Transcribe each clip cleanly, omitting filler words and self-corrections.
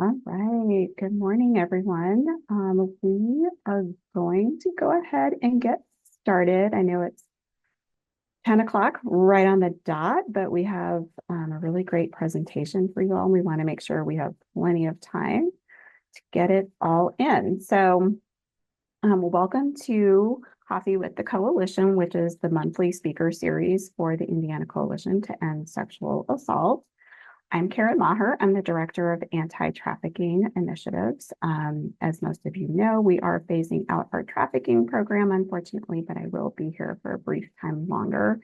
All right. Good morning, everyone. We are going to go ahead and get started. I know it's 10 o'clock right on the dot, but we have a really great presentation for you all. And we want to make sure we have plenty of time to get it all in. So welcome to Coffee with the Coalition, which is the monthly speaker series for the Indiana Coalition to End Sexual Assault. I'm Karen Maher. I'm the Director of Anti-Trafficking Initiatives. As most of you know, we are phasing out our trafficking program, unfortunately, but I will be here for a brief time longer.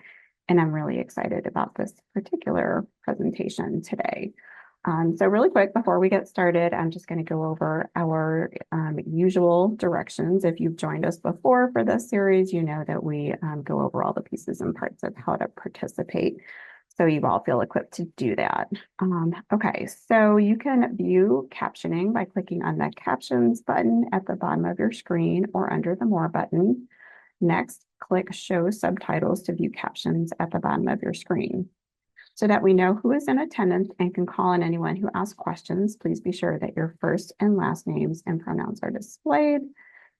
And I'm really excited about this particular presentation today. So really quick, before we get started, I'm just going to go over our usual directions. If you've joined us before for this series, you know that we go over all the pieces and parts of how to participate. So you all feel equipped to do that. Okay, so you can view captioning by clicking on the captions button at the bottom of your screen or under the more button. Next, click show subtitles to view captions at the bottom of your screen. So that we know who is in attendance and can call on anyone who asks questions, please be sure that your first and last names and pronouns are displayed.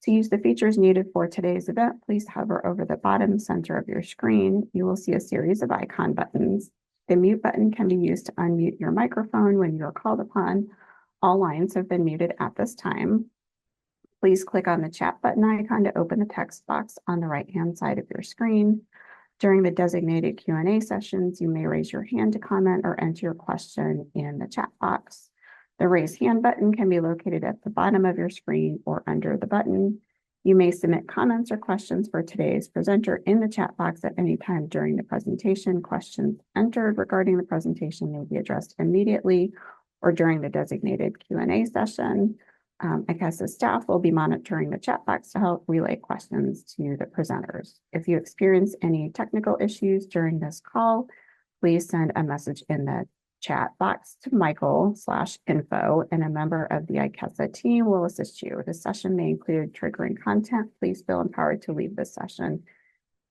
To use the features needed for today's event, please hover over the bottom center of your screen. You will see a series of icon buttons. The mute button can be used to unmute your microphone when you are called upon. All lines have been muted at this time. Please click on the chat button icon to open the text box on the right-hand side of your screen. During the designated Q&A sessions, you may raise your hand to comment or enter your question in the chat box. The raise hand button can be located at the bottom of your screen or under the button. You may submit comments or questions for today's presenter in the chat box at any time during the presentation. Questions entered regarding the presentation may be addressed immediately or during the designated Q&A session. ICASA staff will be monitoring the chat box to help relay questions to the presenters. If you experience any technical issues during this call, please send a message in the chat box to Michael/info, and a member of the ICASA team will assist you. This session may include triggering content. Please feel empowered to leave this session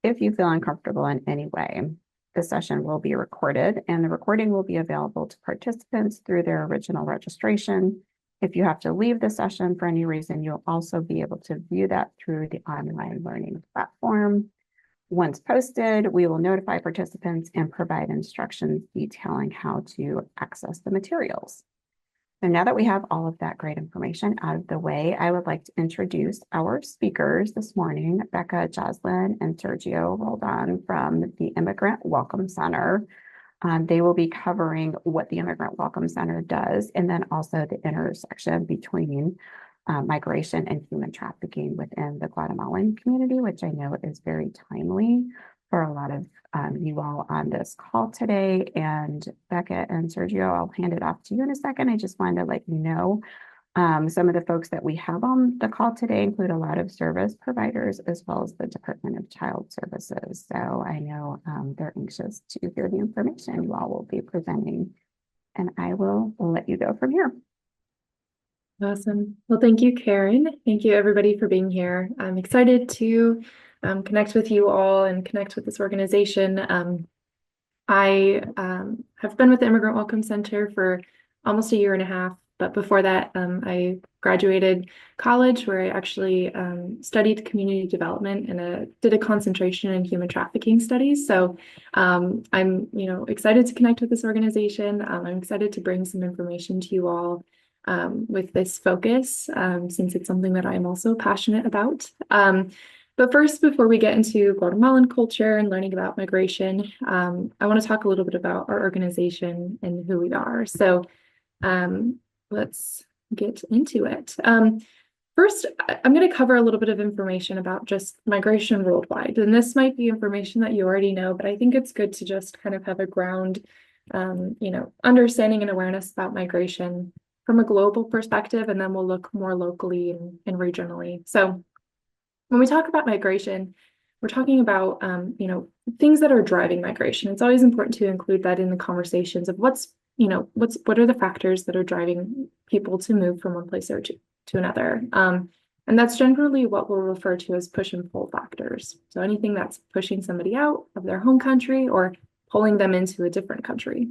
if you feel uncomfortable in any way. The session will be recorded, and the recording will be available to participants through their original registration. If you have to leave the session for any reason, you'll also be able to view that through the online learning platform. Once posted, we will notify participants and provide instructions detailing how to access the materials. So now that we have all of that great information out of the way, I would like to introduce our speakers this morning, Becca, Jocelyn, and Sergio Roldan from the Immigrant Welcome Center. They will be covering what the Immigrant Welcome Center does, and then also the intersection between migration and human trafficking within the Guatemalan community, which I know is very timely for a lot of you all on this call today. And Becca and Sergio, I'll hand it off to you in a second. I just wanted to let you know some of the folks that we have on the call today include a lot of service providers as well as the Department of Child Services. So I know they're anxious to hear the information you all will be presenting, and I will let you go from here. Awesome. Well, thank you, Karen. Thank you, everybody, for being here. I'm excited to connect with you all and connect with this organization. I have been with the Immigrant Welcome Center for almost a year and a half, but before that, I graduated college where I actually studied community development and did a concentration in human trafficking studies. So I'm, excited to connect with this organization. I'm excited to bring some information to you all with this focus, since it's something that I'm also passionate about. But first, before we get into Guatemalan culture and learning about migration, I want to talk a little bit about our organization and who we are. So let's get into it. First, I'm going to cover a little bit of information about just migration worldwide. And this might be information that you already know, but I think it's good to just kind of have a ground, understanding and awareness about migration from a global perspective, and then we'll look more locally and regionally. So when we talk about migration, we're talking about, things that are driving migration. It's always important to include that in the conversations of what are the factors that are driving people to move from one place or to another. And that's generally what we'll refer to as push and pull factors. So anything that's pushing somebody out of their home country or pulling them into a different country.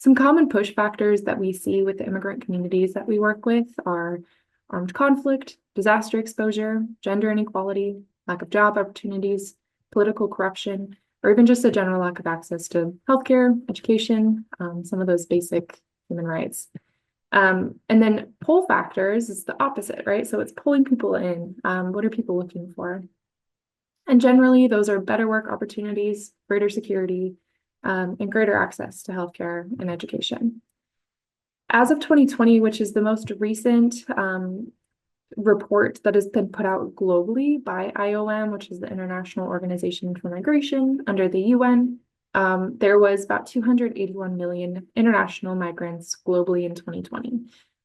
Some common push factors that we see with the immigrant communities that we work with are armed conflict, disaster exposure, gender inequality, lack of job opportunities, political corruption, or even just a general lack of access to healthcare, education, some of those basic human rights. And then pull factors is the opposite, right? So it's pulling people in. What are people looking for? And generally, those are better work opportunities, greater security, and greater access to healthcare and education. As of 2020, which is the most recent report that has been put out globally by IOM, which is the International Organization for Migration under the UN, there was about 281 million international migrants globally in 2020.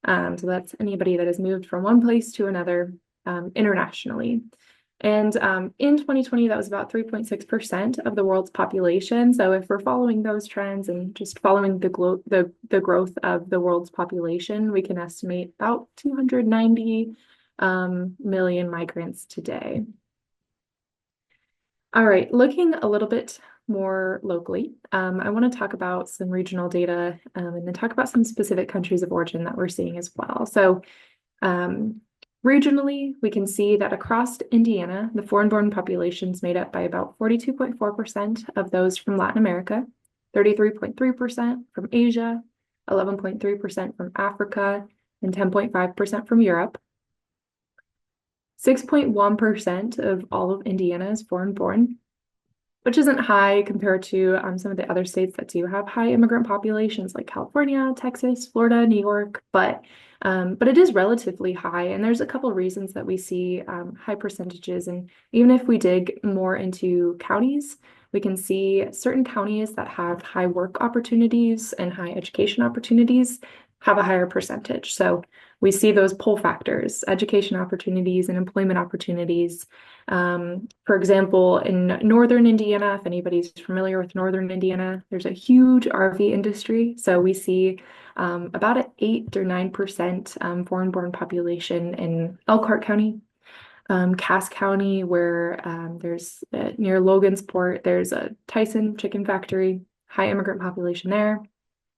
So that's anybody that has moved from one place to another internationally. And in 2020, that was about 3.6% of the world's population. So if we're following those trends and just following the growth of the world's population, we can estimate about 290 million migrants today. All right, looking a little bit more locally, I want to talk about some regional data and then talk about some specific countries of origin that we're seeing as well. So regionally, we can see that across Indiana, the foreign-born population is made up by about 42.4% of those from Latin America, 33.3% from Asia, 11.3% from Africa, and 10.5% from Europe. 6.1% of all of Indiana is foreign-born, which isn't high compared to some of the other states that do have high immigrant populations like California, Texas, Florida, New York, but it is relatively high. And there's a couple of reasons that we see high percentages. And even if we dig more into counties, we can see certain counties that have high work opportunities and high education opportunities have a higher percentage. So we see those pull factors, education opportunities and employment opportunities. For example, in northern Indiana, if anybody's familiar with northern Indiana, there's a huge RV industry. So we see about an 8 or 9% foreign-born population in Elkhart County, Cass County, where there's near Logansport, there's a Tyson chicken factory, high immigrant population there.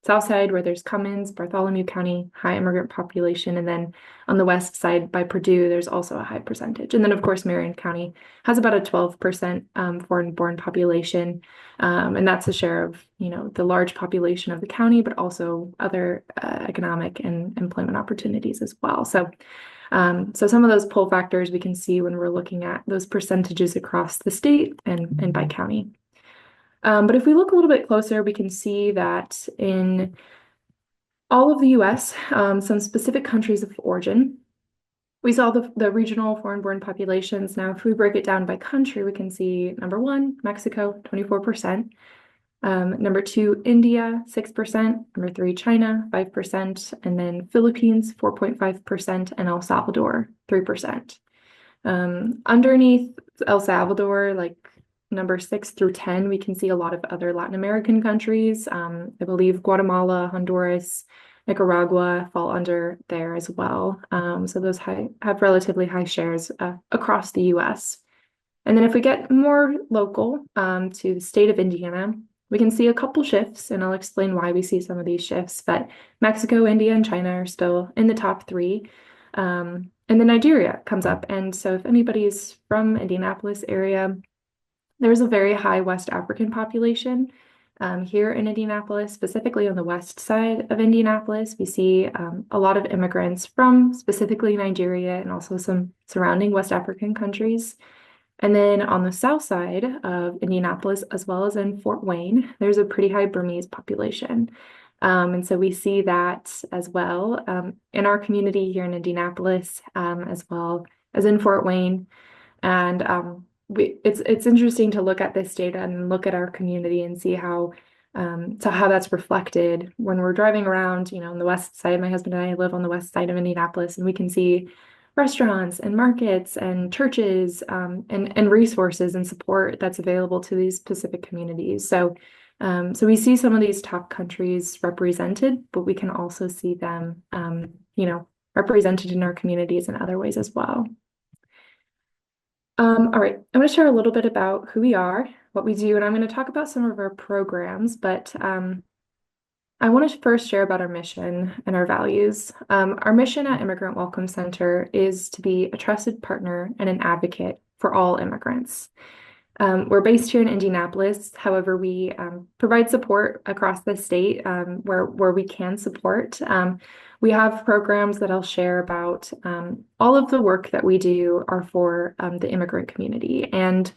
Southside, where there's Cummins, Bartholomew County, high immigrant population. And then on the west side by Purdue, there's also a high percentage. And then, of course, Marion County has about a 12% foreign-born population. And that's a share of, the large population of the county, but also other economic and employment opportunities as well. So some of those pull factors we can see when we're looking at those percentages across the state and by county. But if we look a little bit closer, we can see that in all of the US, some specific countries of origin, we saw the regional foreign-born populations. Now, if we break it down by country, we can see number one, Mexico, 24%. Number two, India, 6%. Number three, China, 5%. And then Philippines, 4.5%. And El Salvador, 3%. Underneath El Salvador, like number 6 through 10, we can see a lot of other Latin American countries. I believe Guatemala, Honduras, Nicaragua fall under there as well. So those have relatively high shares across the US. And then if we get more local to the state of Indiana, we can see a couple shifts, and I'll explain why we see some of these shifts. But Mexico, India, and China are still in the top three. And then Nigeria comes up. And so if anybody's from Indianapolis area, there's a very high West African population here in Indianapolis, specifically on the west side of Indianapolis. We see a lot of immigrants from specifically Nigeria and also some surrounding West African countries. And then on the south side of Indianapolis, as well as in Fort Wayne, there's a pretty high Burmese population. And so we see that as well in our community here in Indianapolis, as well as in Fort Wayne. And it's interesting to look at this data and look at our community and see how that's reflected when we're driving around, on the west side. My husband and I live on the west side of Indianapolis, and we can see restaurants and markets and churches and resources and support that's available to these specific communities. So we see some of these top countries represented, but we can also see them, represented in our communities in other ways as well. All right, I'm going to share a little bit about who we are, what we do, and I'm going to talk about some of our programs, but I want to first share about our mission and our values. Our mission at Immigrant Welcome Center is to be a trusted partner and an advocate for all immigrants. We're based here in Indianapolis. However, we provide support across the state where we can support. We have programs that I'll share about. All of the work that we do are for the immigrant community. And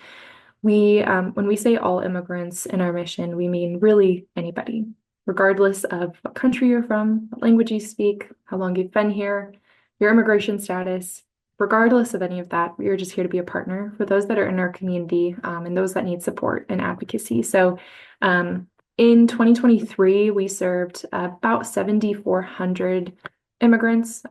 when we say all immigrants in our mission, we mean really anybody, regardless of what country you're from, what language you speak, how long you've been here, your immigration status. Regardless of any of that, we are just here to be a partner for those that are in our community and those that need support and advocacy. So in 2023, we served about 7,400 immigrants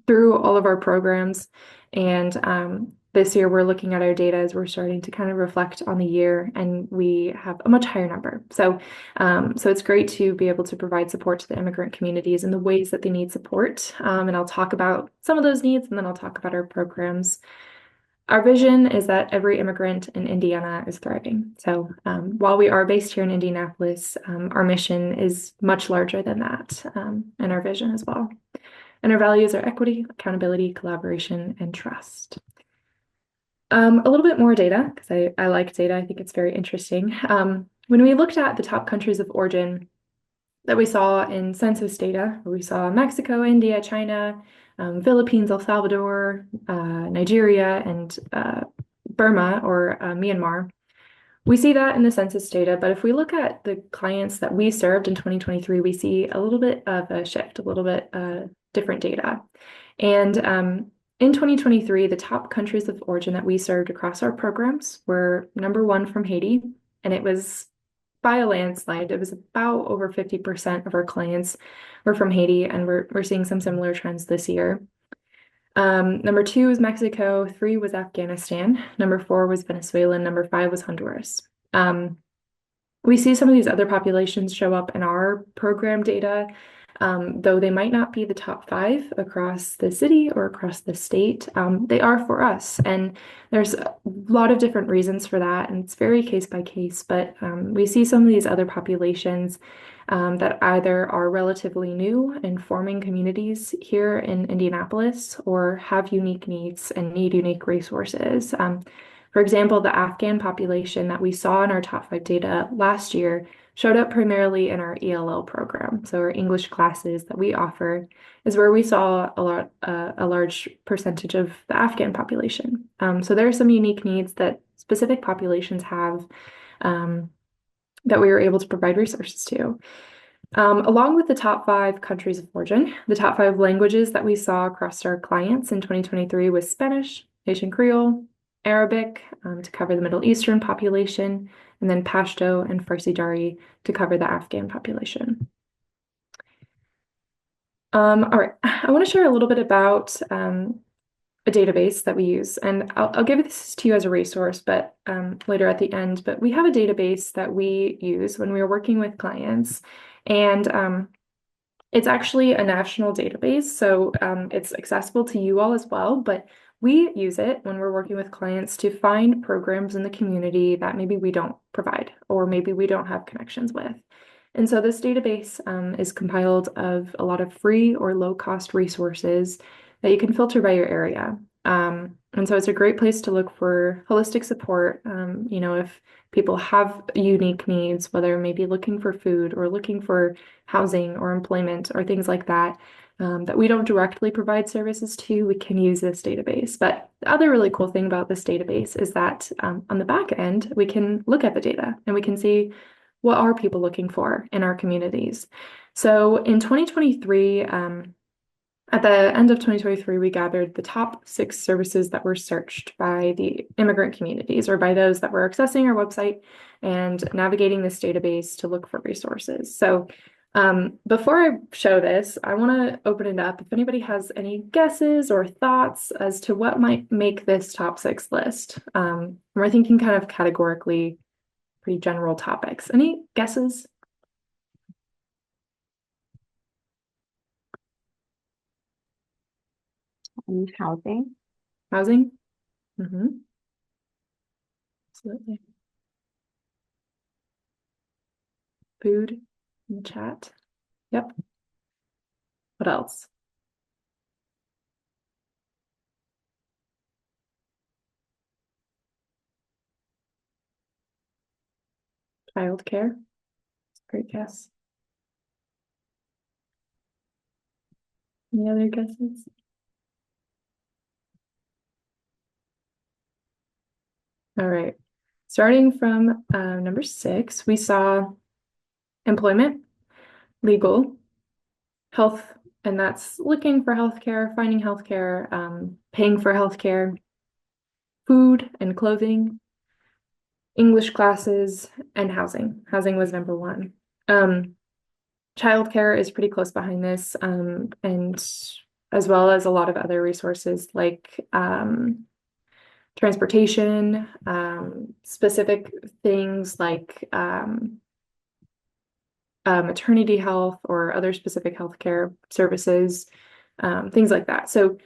through all of our programs. And this year, we're looking at our data as we're starting to kind of reflect on the year, and we have a much higher number. So it's great to be able to provide support to the immigrant communities in the ways that they need support. And I'll talk about some of those needs, and then I'll talk about our programs. Our vision is that every immigrant in Indiana is thriving. So while we are based here in Indianapolis, our mission is much larger than that, and our vision as well. And our values are equity, accountability, collaboration, and trust. A little bit more data, because I like data. I think it's very interesting. When we looked at the top countries of origin that we saw in census data, where we saw Mexico, India, China, Philippines, El Salvador, Nigeria, and Burma or Myanmar, we see that in the census data. But if we look at the clients that we served in 2023, we see a little bit of a shift, a little bit different data. And in 2023, the top countries of origin that we served across our programs were number one from Haiti, and it was by a landslide. It was about over 50% of our clients were from Haiti, and we're seeing some similar trends this year. Number two was Mexico, three was Afghanistan, number four was Venezuela, and number five was Honduras. We see some of these other populations show up in our program data, though they might not be the top five across the city or across the state. They are for us, and there's a lot of different reasons for that, and it's very case by case, but we see some of these other populations that either are relatively new and forming communities here in Indianapolis or have unique needs and need unique resources. For example, the Afghan population that we saw in our top five data last year showed up primarily in our ELL program. So our English classes that we offer is where we saw a large percentage of the Afghan population. So there are some unique needs that specific populations have that we were able to provide resources to. Along with the top five countries of origin, the top five languages that we saw across our clients in 2023 was Spanish, Haitian Creole, Arabic to cover the Middle Eastern population, and then Pashto and Farsi Dari to cover the Afghan population. All right, I want to share a little bit about a database that we use, and I'll give this to you as a resource, but later at the end. But we have a database that we use when we are working with clients, and it's actually a national database, so it's accessible to you all as well. But we use it when we're working with clients to find programs in the community that maybe we don't provide or maybe we don't have connections with. And so this database is compiled of a lot of free or low-cost resources that you can filter by your area. And so it's a great place to look for holistic support. If people have unique needs, whether maybe looking for food or looking for housing or employment or things like that, that we don't directly provide services to, we can use this database. But the other really cool thing about this database is that on the back end, we can look at the data and we can see what are people looking for in our communities. So in 2023, at the end of 2023, we gathered the top 6 services that were searched by the immigrant communities or by those that were accessing our website and navigating this database to look for resources. So before I show this, I want to open it up. If anybody has any guesses or thoughts as to what might make this top 6 list, we're thinking kind of categorically, pretty general topics. Any guesses? Housing. Housing? Mm-hmm. Absolutely. Food? in the chat. Yep. What else? Childcare. Great guess. Any other guesses? All right. Starting from number 6, we saw employment, legal, health, and that's looking for healthcare, finding healthcare, paying for healthcare, food and clothing, English classes, and housing. Housing was number 1. Childcare is pretty close behind this, and as well as a lot of other resources like transportation, specific things like maternity health or other specific healthcare services, things like that. So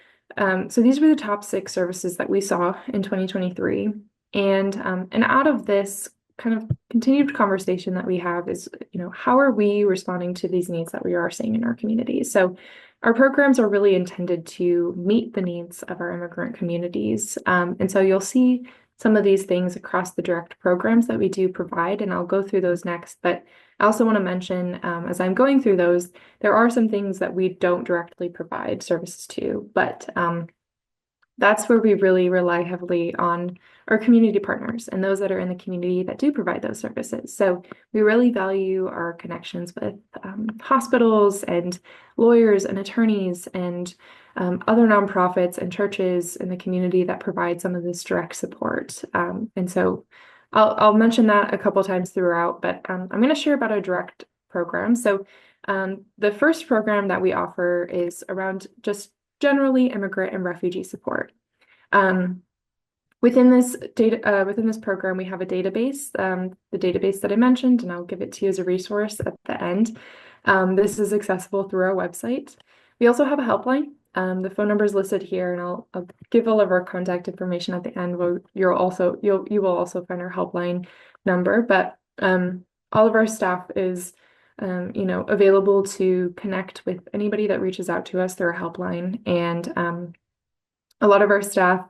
these were the top 6 services that we saw in 2023. And out of this kind of continued conversation that we have is, how are we responding to these needs that we are seeing in our communities? So our programs are really intended to meet the needs of our immigrant communities. And so you'll see some of these things across the direct programs that we do provide, and I'll go through those next. But I also want to mention, as I'm going through those, there are some things that we don't directly provide services to, but that's where we really rely heavily on our community partners and those that are in the community that do provide those services. So we really value our connections with hospitals and lawyers and attorneys and other nonprofits and churches in the community that provide some of this direct support. And so I'll mention that a couple times throughout, but I'm going to share about our direct program. So the first program that we offer is around just generally immigrant and refugee support. Within this program, we have a database, the database that I mentioned, and I'll give it to you as a resource at the end. This is accessible through our website. We also have a helpline. The phone number is listed here, and I'll give all of our contact information at the end. Where you will also find our helpline number. But all of our staff is available to connect with anybody that reaches out to us through our helpline. And a lot of our staff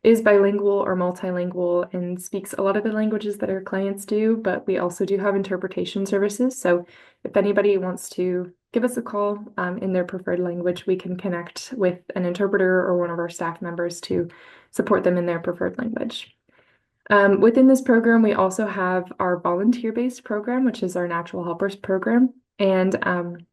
is bilingual or multilingual and speaks a lot of the languages that our clients do, but we also do have interpretation services. So if anybody wants to give us a call in their preferred language, we can connect with an interpreter or one of our staff members to support them in their preferred language. Within this program, we also have our volunteer-based program, which is our Natural Helpers program. And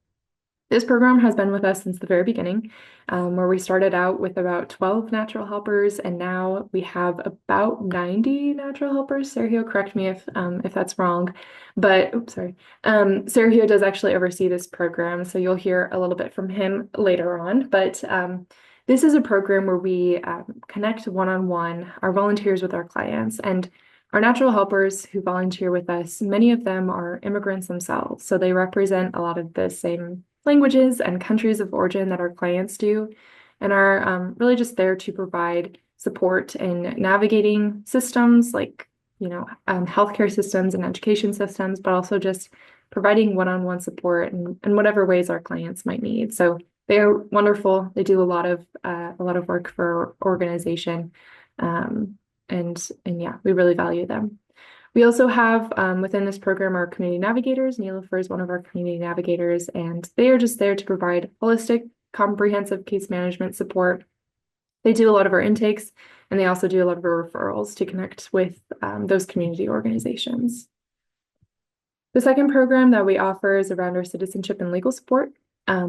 this program has been with us since the very beginning, where we started out with about 12 natural helpers, and now we have about 90 natural helpers. Sergio, correct me if that's wrong, but oops, sorry. Sergio does actually oversee this program, so you'll hear a little bit from him later on. But this is a program where we connect one-on-one our volunteers with our clients, and our natural helpers who volunteer with us, many of them are immigrants themselves, so they represent a lot of the same languages and countries of origin that our clients do, and are really just there to provide support in navigating systems like, healthcare systems and education systems, but also just providing one-on-one support in whatever ways our clients might need. So they are wonderful. They do a lot of work for our organization, and yeah, we really value them. We also have within this program our community navigators. Nilofer is one of our community navigators, and they are just there to provide holistic, comprehensive case management support. They do a lot of our intakes, and they also do a lot of our referrals to connect with those community organizations. The second program that we offer is around our citizenship and legal support.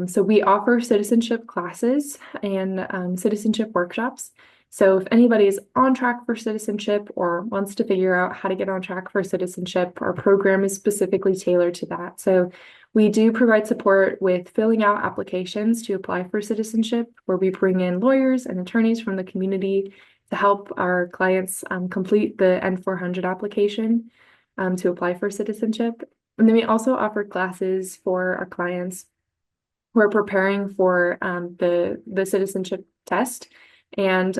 So we offer citizenship classes and citizenship workshops. So if anybody is on track for citizenship or wants to figure out how to get on track for citizenship, our program is specifically tailored to that. So we do provide support with filling out applications to apply for citizenship, where we bring in lawyers and attorneys from the community to help our clients complete the N400 application to apply for citizenship. And then we also offer classes for our clients who are preparing for the citizenship test. And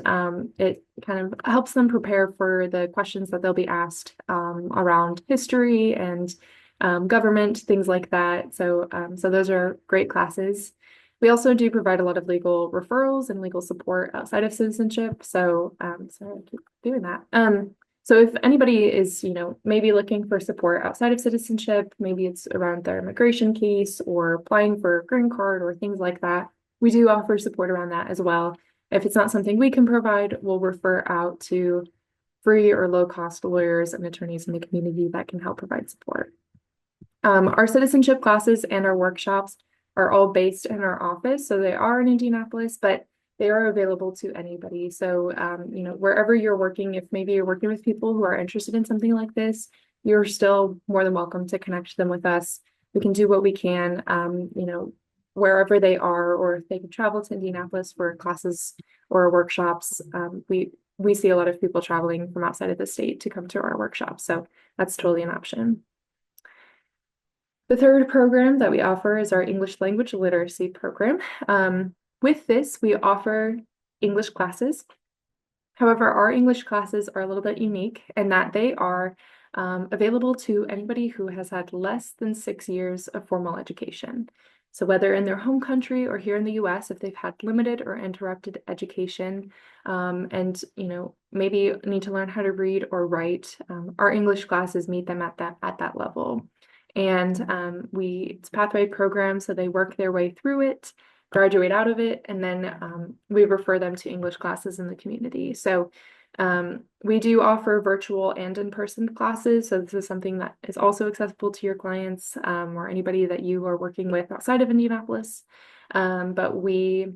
it kind of helps them prepare for the questions that they'll be asked around history and government, things like that. So those are great classes. We also do provide a lot of legal referrals and legal support outside of citizenship. So I keep doing that. So if anybody is, maybe looking for support outside of citizenship, maybe it's around their immigration case or applying for a green card or things like that, we do offer support around that as well. If it's not something we can provide, we'll refer out to free or low-cost lawyers and attorneys in the community that can help provide support. Our citizenship classes and our workshops are all based in our office, so they are in Indianapolis, but they are available to anybody. So, wherever you're working, if maybe you're working with people who are interested in something like this, you're still more than welcome to connect them with us. We can do what we can, wherever they are, or if they can travel to Indianapolis for classes or workshops. We see a lot of people traveling from outside of the state to come to our workshops, so that's totally an option. The third program that we offer is our English language literacy program. With this, we offer English classes. However, our English classes are a little bit unique in that they are available to anybody who has had less than 6 years of formal education. So whether in their home country or here in the US, if they've had limited or interrupted education, and maybe need to learn how to read or write, our English classes meet them at that level. And it's a pathway program, so they work their way through it, graduate out of it, and then we refer them to English classes in the community. So we do offer virtual and in-person classes. So this is something that is also accessible to your clients or anybody that you are working with outside of Indianapolis. But we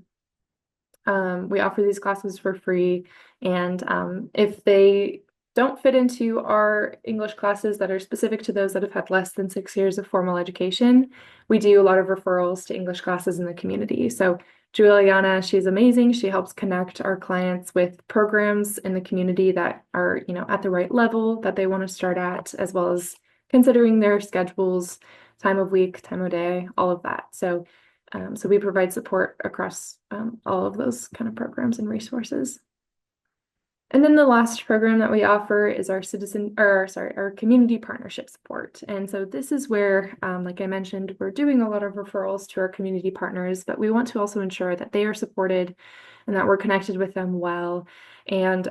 offer these classes for free. And if they don't fit into our English classes that are specific to those that have had less than 6 years of formal education, we do a lot of referrals to English classes in the community. So Juliana, she's amazing. She helps connect our clients with programs in the community that are, at the right level that they want to start at, as well as considering their schedules, time of week, time of day, all of that. So we provide support across all of those kind of programs and resources. And then the last program that we offer is our community partnership support. And so this is where, like I mentioned, we're doing a lot of referrals to our community partners, but we want to also ensure that they are supported and that we're connected with them well, and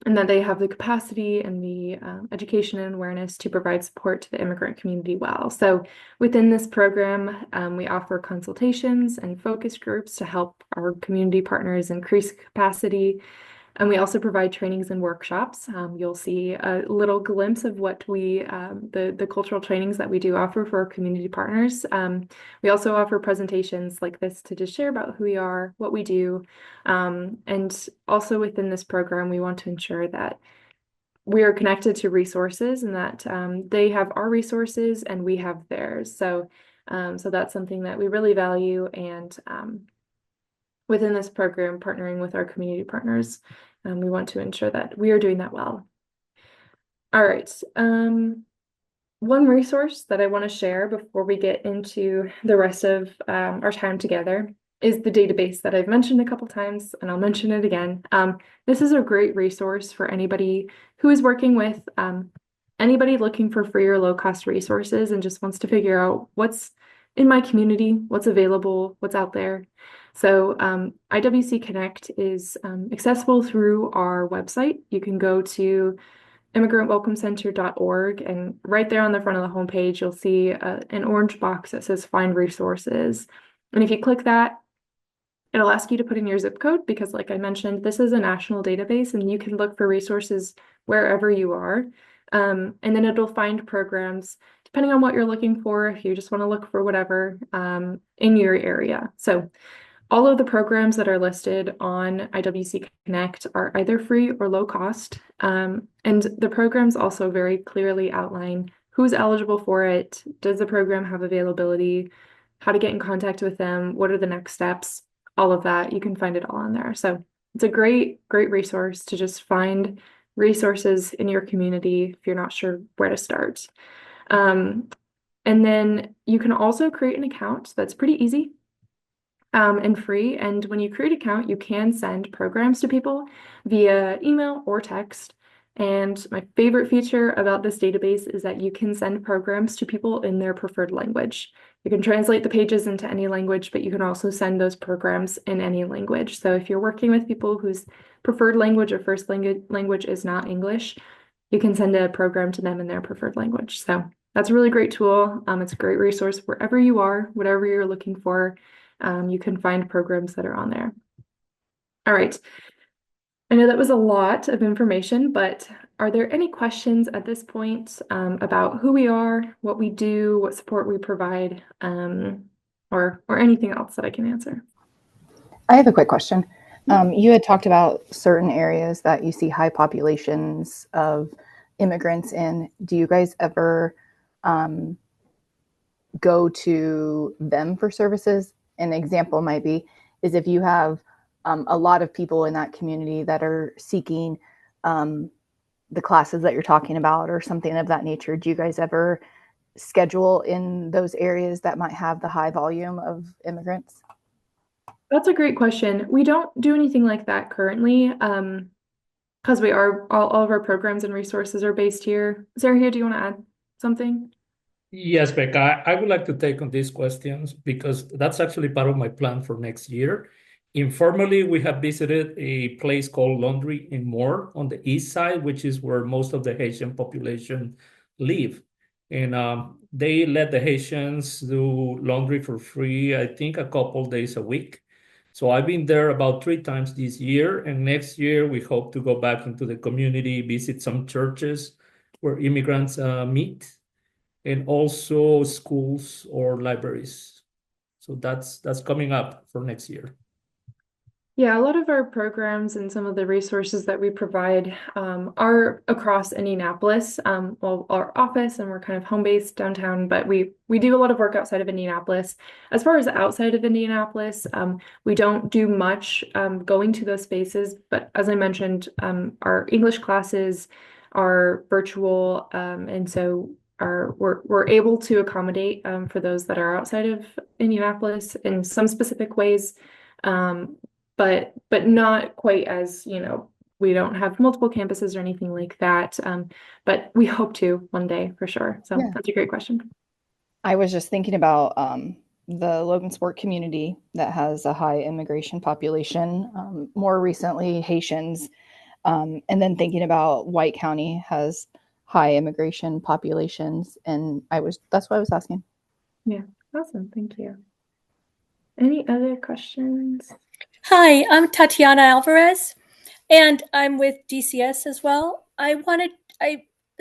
that they have the capacity and the education and awareness to provide support to the immigrant community well. So within this program, we offer consultations and focus groups to help our community partners increase capacity. And we also provide trainings and workshops. You'll see a little glimpse of what the cultural trainings that we do offer for our community partners. We also offer presentations like this to just share about who we are, what we do. And also within this program, we want to ensure that we are connected to resources and that they have our resources and we have theirs. So that's something that we really value. And within this program, partnering with our community partners, we want to ensure that we are doing that well. All right. One resource that I want to share before we get into the rest of our time together is the database that I've mentioned a couple times, and I'll mention it again. This is a great resource for anybody who is working with anybody looking for free or low-cost resources and just wants to figure out what's in my community, what's available, what's out there. So IWC Connect is accessible through our website. You can go to immigrantwelcomecenter.org, and right there on the front of the homepage, you'll see an orange box that says Find Resources. And if you click that, it'll ask you to put in your zip code because, like I mentioned, this is a national database and you can look for resources wherever you are. And then it'll find programs depending on what you're looking for, if you just want to look for whatever in your area. So all of the programs that are listed on IWC Connect are either free or low cost. And the programs also very clearly outline who's eligible for it, does the program have availability, how to get in contact with them, what are the next steps, all of that. You can find it all on there. So it's a great, great resource to just find resources in your community if you're not sure where to start. And then you can also create an account. That's pretty easy. And free. And when you create an account, you can send programs to people via email or text. And my favorite feature about this database is that you can send programs to people in their preferred language. You can translate the pages into any language, but you can also send those programs in any language. So if you're working with people whose preferred language or first language is not English, you can send a program to them in their preferred language. So that's a really great tool. It's a great resource wherever you are, whatever you're looking for. You can find programs that are on there. All right. I know that was a lot of information, but are there any questions at this point about who we are, what we do, what support we provide, or anything else that I can answer? I have a quick question. You had talked about certain areas that you see high populations of immigrants in. Do you guys ever go to them for services? An example might be is if you have a lot of people in that community that are seeking the classes that you're talking about or something of that nature. Do you guys ever schedule in those areas that might have the high volume of immigrants? That's a great question. We don't do anything like that currently, because we are all of our programs and resources are based here. Sergio, do you want to add something? Yes, Becca, I would like to take on these questions because that's actually part of my plan for next year. Informally, we have visited a place called Laundry and More on the east side, which is where most of the Haitian population live. And they let the Haitians do laundry for free, I think a couple days a week. So I've been there about 3 times this year. And next year, we hope to go back into the community, visit some churches where immigrants meet and also schools or libraries. So that's coming up for next year. Yeah, a lot of our programs and some of the resources that we provide are across Indianapolis. Well, our office and we're kind of home-based downtown, but we do a lot of work outside of Indianapolis. As far as outside of Indianapolis, we don't do much going to those spaces. But as I mentioned, our English classes are virtual, and so we're able to accommodate for those that are outside of Indianapolis in some specific ways. But not quite as, we don't have multiple campuses or anything like that. But we hope to one day for sure. So Yeah. that's a great question. I was just thinking about the Logan Sport community that has a high immigration population, more recently Haitians, and then thinking about White County has high immigration populations, and that's why I was asking. Yeah, awesome. Thank you. Any other questions? Hi, I'm Tatiana Alvarez, and I'm with DCS as well.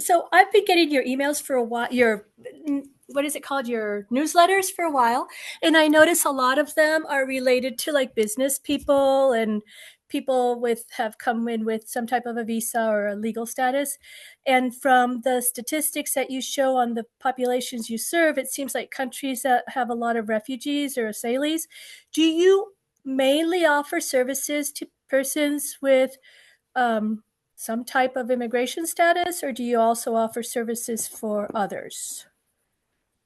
So I've been getting your emails for a while, what is it called? Your newsletters for a while. And I notice a lot of them are related to like business people and people have come in with some type of a visa or a legal status. And from the statistics that you show on the populations you serve, it seems like countries that have a lot of refugees or asylees. Do you mainly offer services to persons with some type of immigration status, or do you also offer services for others?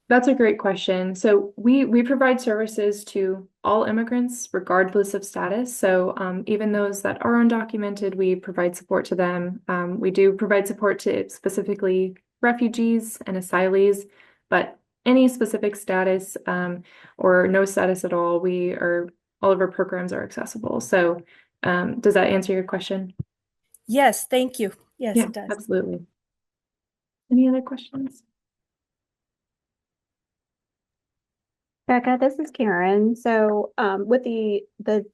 That's a great question. So we provide services to all immigrants, regardless of status. So even those that are undocumented, we provide support to them. We do provide support to specifically refugees and asylees, but any specific status or no status at all, all of our programs are accessible. So does that answer your question? Yes, thank you. Yes, Yeah, it does. absolutely. Any other questions? Becca, this is Karen. So with the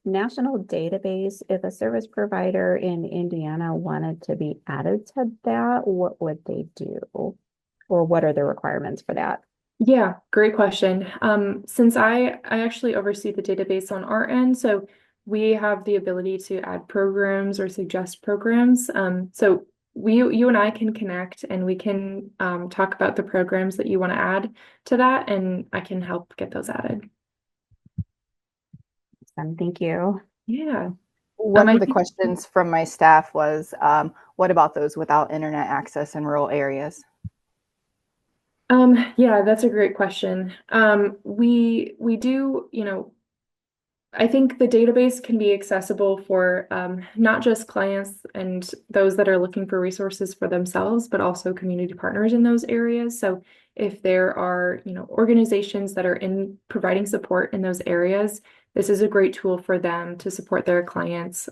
national database, if a service provider in Indiana wanted to be added to that, what would they do? Or what are the requirements for that? Yeah, great question. Since I actually oversee the database on our end, so we have the ability to add programs or suggest programs. So you and I can connect and we can talk about the programs that you want to add to that, and I can help get those added. Thank you. Yeah. One of the questions from my staff was, what about those without internet access in rural areas? Yeah, that's a great question. We do, I think the database can be accessible for not just clients and those that are looking for resources for themselves, but also community partners in those areas. So if there are, organizations that are in providing support in those areas, this is a great tool for them to support their clients.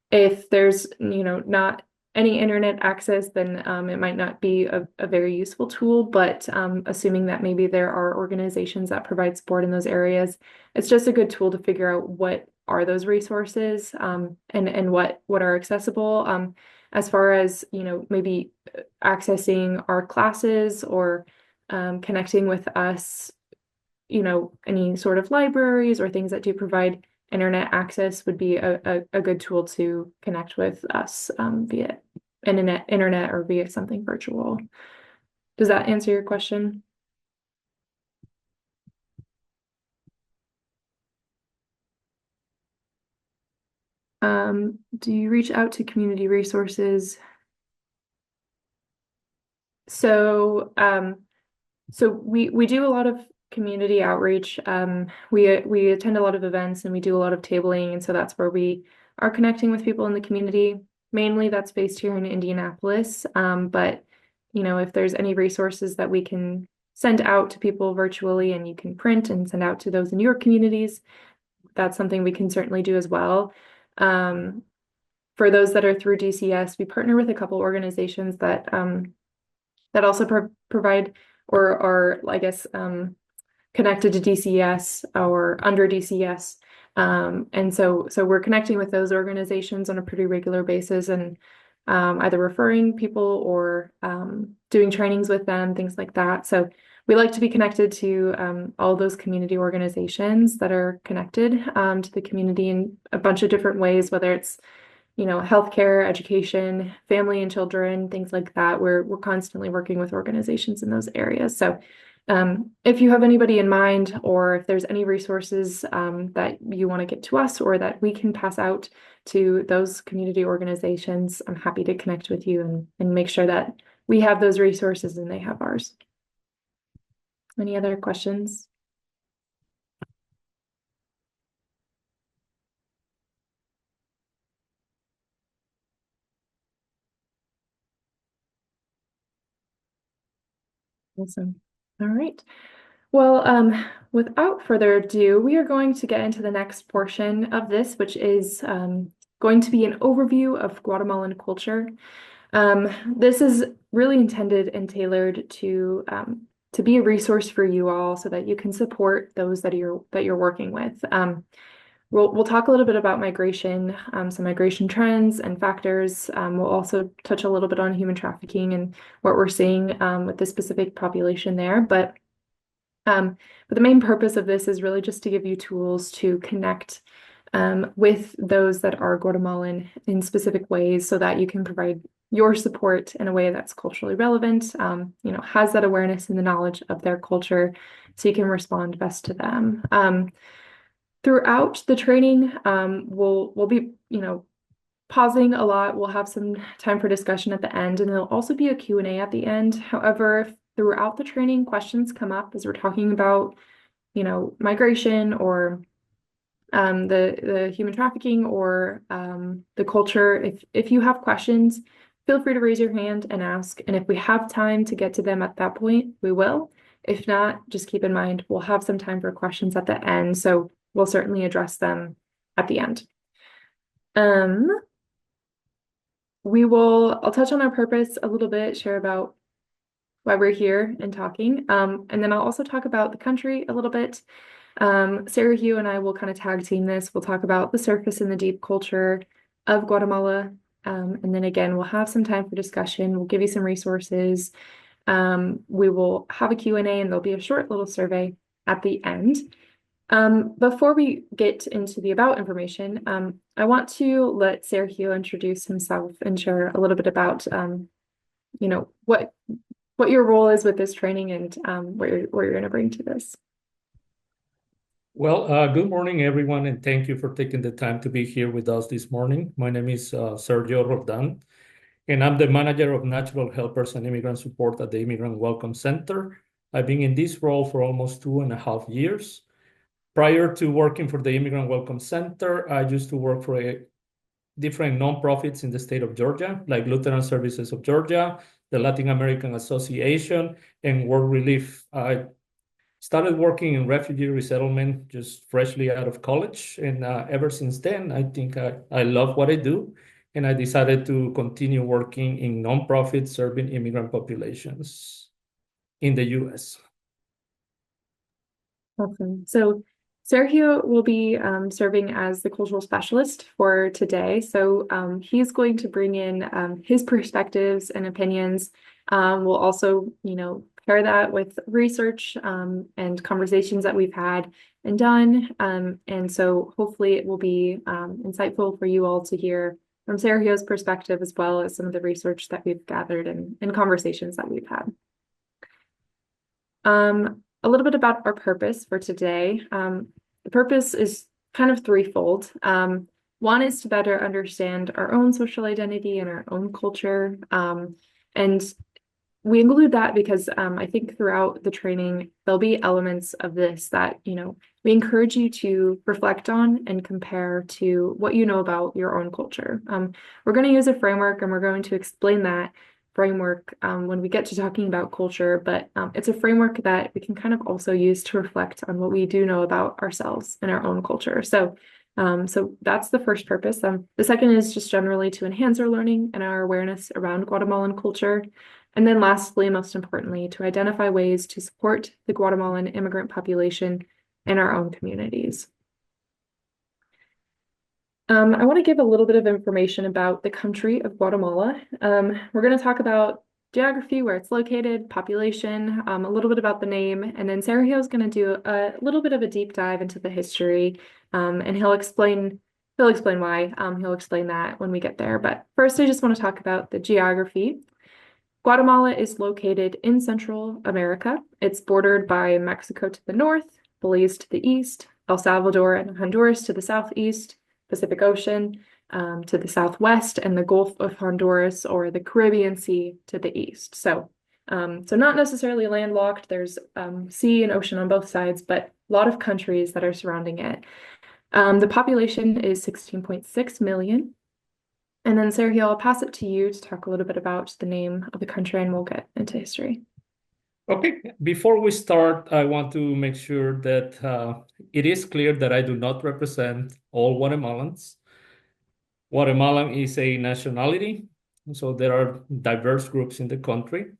If there's, not any internet access, then it might not be a very useful tool, but assuming that maybe there are organizations that provide support in those areas, it's just a good tool to figure out what are those resources and what are accessible. As far as, maybe accessing our classes or connecting with us, any sort of libraries or things that do provide internet access would be a good tool to connect with us via internet or via something virtual. Does that answer your question? Do you reach out to community resources? So we do a lot of community outreach. We attend a lot of events and we do a lot of tabling, and so that's where we are connecting with people in the community. Mainly that's based here in Indianapolis. But if there's any resources that we can send out to people virtually and you can print and send out to those in your communities, that's something we can certainly do as well. For those that are through DCS, we partner with a couple organizations that also provide or are, I guess, connected to DCS or under DCS. And so we're connecting with those organizations on a pretty regular basis and either referring people or doing trainings with them, things like that. So we like to be connected to all those community organizations that are connected to the community in a bunch of different ways, whether it's healthcare, education, family and children, things like that. We're constantly working with organizations in those areas. So if you have anybody in mind, or if there's any resources that you want to get to us or that we can pass out to those community organizations, I'm happy to connect with you and make sure that we have those resources and they have ours. Any other questions? Awesome. All right. Well, without further ado, we are going to get into the next portion of this, which is going to be an overview of Guatemalan culture. This is really intended and tailored to be a resource for you all so that you can support those that you're working with. We'll talk a little bit about migration, some migration trends and factors. We'll also touch a little bit on human trafficking and what we're seeing with the specific population there. But the main purpose of this is really just to give you tools to connect with those that are Guatemalan in specific ways so that you can provide your support in a way that's culturally relevant, has that awareness and the knowledge of their culture so you can respond best to them. Throughout the training, we'll be, pausing a lot. We'll have some time for discussion at the end, and there'll also be a Q&A at the end. However, if throughout the training questions come up as we're talking about, migration or the human trafficking or the culture, if you have questions, feel free to raise your hand and ask. And if we have time to get to them at that point, we will. If not, just keep in mind, we'll have some time for questions at the end. So we'll certainly address them at the end. I'll touch on our purpose a little bit, share about why we're here and talking. And then I'll also talk about the country a little bit. Sarah Hugh and I will kind of tag team this. We'll talk about the surface and the deep culture of Guatemala. And then again, we'll have some time for discussion. We'll give you some resources. We will have a Q&A and there'll be a short little survey at the end. Before we get into the about information, I want to let Sarah Hugh introduce himself and share a little bit about, what your role is with this training and what you're going to bring to this. Well, good morning, everyone, and thank you for taking the time to be here with us this morning. My name is Sergio Roldan, and I'm the manager of Natural Helpers and Immigrant Support at the Immigrant Welcome Center. I've been in this role for almost 2.5 years. Prior to working for the Immigrant Welcome Center, I used to work for different nonprofits in the state of Georgia, like Lutheran Services of Georgia, the Latin American Association, and World Relief. I started working in refugee resettlement just freshly out of college. And ever since then, I think I love what I do. And I decided to continue working in nonprofits serving immigrant populations in the US. Awesome. So Sergio will be serving as the cultural specialist for today. So he's going to bring in his perspectives and opinions. We'll also, pair that with research and conversations that we've had and done. And so hopefully it will be insightful for you all to hear from Sergio's perspective, as well as some of the research that we've gathered and conversations that we've had. A little bit about our purpose for today. The purpose is kind of threefold. One is to better understand our own social identity and our own culture. And we include that because I think throughout the training, there'll be elements of this that, we encourage you to reflect on and compare to what you know about your own culture. We're going to use a framework and we're going to explain that framework when we get to talking about culture, but it's a framework that we can kind of also use to reflect on what we do know about ourselves and our own culture. So that's the first purpose. The second is just generally to enhance our learning and our awareness around Guatemalan culture. And then lastly, most importantly, to identify ways to support the Guatemalan immigrant population in our own communities. I want to give a little bit of information about the country of Guatemala. We're going to talk about geography, where it's located, population, a little bit about the name, and then Sergio is going to do a little bit of a deep dive into the history, and he'll explain why. He'll explain that when we get there. But first, I just want to talk about the geography. Guatemala is located in Central America. It's bordered by Mexico to the north, Belize to the east, El Salvador and Honduras to the southeast, Pacific Ocean to the southwest, and the Gulf of Honduras or the Caribbean Sea to the east. So not necessarily landlocked. There's sea and ocean on both sides, but a lot of countries that are surrounding it. The population is 16.6 million. And then Sergio, I'll pass it to you to talk a little bit about the name of the country, and we'll get into history. Okay, before we start, I want to make sure that it is clear that I do not represent all Guatemalans. Guatemalan is a nationality, so there are diverse groups in the country.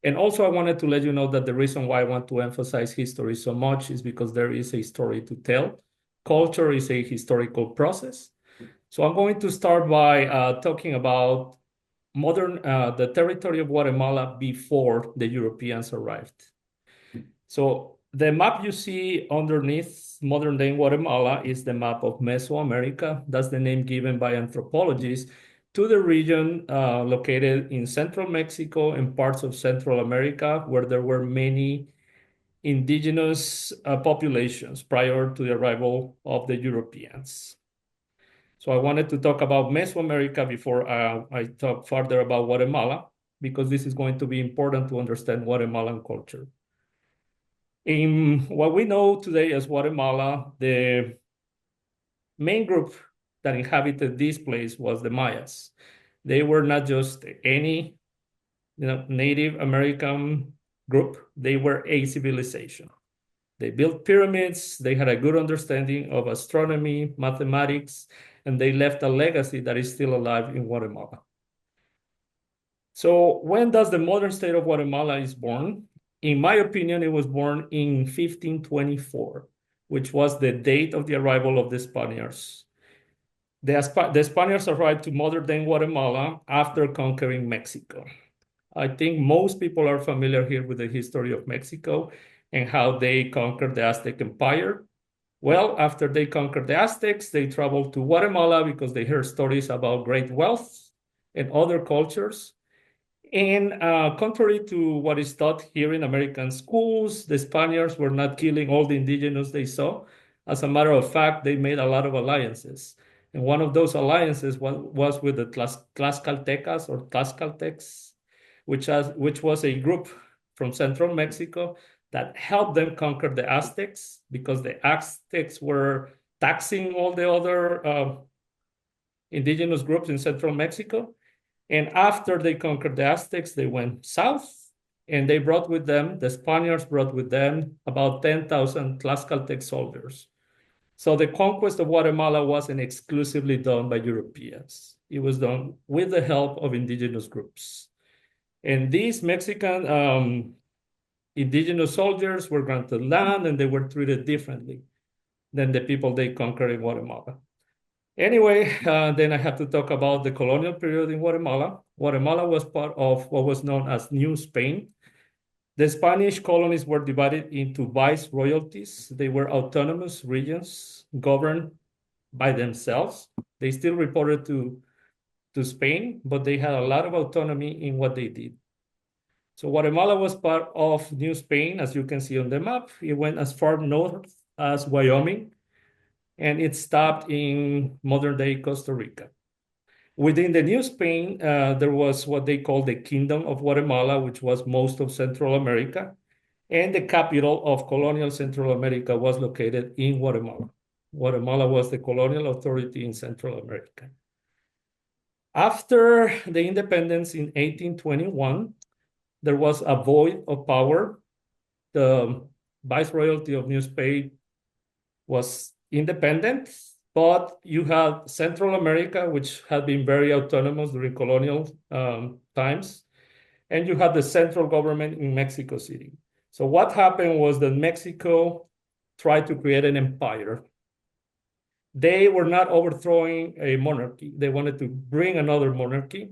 And also I wanted to let you know that the reason why I want to emphasize history so much is because there is a story to tell. Culture is a historical process. So I'm going to start by talking about the territory of Guatemala before the Europeans arrived. So the map you see underneath modern-day Guatemala is the map of Mesoamerica. That's the name given by anthropologists to the region located in central Mexico and parts of Central America, where there were many indigenous populations prior to the arrival of the Europeans. So I wanted to talk about Mesoamerica before I talk further about Guatemala, because this is going to be important to understand Guatemalan culture. In what we know today as Guatemala, the main group that inhabited this place was the Mayas. They were not just any Native American group, they were a civilization. They built pyramids, they had a good understanding of astronomy, mathematics, and they left a legacy that is still alive in Guatemala. So when does the modern state of Guatemala is born? In my opinion, it was born in 1524, which was the date of the arrival of the Spaniards. The Spaniards arrived to modern-day Guatemala after conquering Mexico. I think most people are familiar here with the history of Mexico and how they conquered the Aztec Empire. Well, after they conquered the Aztecs, they traveled to Guatemala because they heard stories about great wealth and other cultures. And contrary to what is taught here in American schools, the Spaniards were not killing all the indigenous they saw. As a matter of fact, they made a lot of alliances. And one of those alliances was with the Tlaxcaltecas or Tlaxcaltecs, which was a group from central Mexico that helped them conquer the Aztecs, because the Aztecs were taxing all the other indigenous groups in central Mexico. And after they conquered the Aztecs, they went south, and they brought with them, the Spaniards brought with them about 10,000 Tlaxcaltec soldiers. So the conquest of Guatemala wasn't exclusively done by Europeans. It was done with the help of indigenous groups. And these Mexican indigenous soldiers were granted land, and they were treated differently than the people they conquered in Guatemala. Anyway, then I have to talk about the colonial period in Guatemala. Guatemala was part of what was known as New Spain. The Spanish colonies were divided into viceroyalties. They were autonomous regions governed by themselves. They still reported to Spain, but they had a lot of autonomy in what they did. So Guatemala was part of New Spain, as you can see on the map. It went as far north as Wyoming, and it stopped in modern-day Costa Rica. Within the New Spain, there was what they called the Kingdom of Guatemala, which was most of Central America, and the capital of colonial Central America was located in Guatemala. Guatemala was the colonial authority in Central America. After the independence in 1821, there was a void of power. The viceroyalty of New Spain was independent, but you had Central America, which had been very autonomous during colonial times, and you had the central government in Mexico City. So what happened was that Mexico tried to create an empire. They were not overthrowing a monarchy. They wanted to bring another monarchy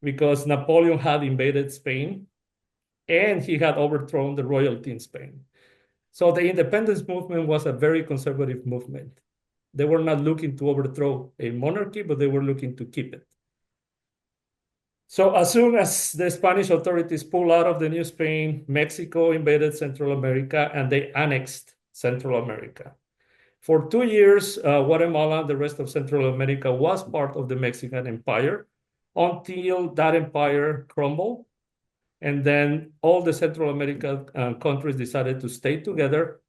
because Napoleon had invaded Spain, and he had overthrown the royalty in Spain. So the independence movement was a very conservative movement. They were not looking to overthrow a monarchy, but they were looking to keep it. So as soon as the Spanish authorities pulled out of the New Spain, Mexico invaded Central America, and they annexed Central America. For 2 years, Guatemala and the rest of Central America was part of the Mexican Empire until that empire crumbled. And then all the Central American countries decided to stay together,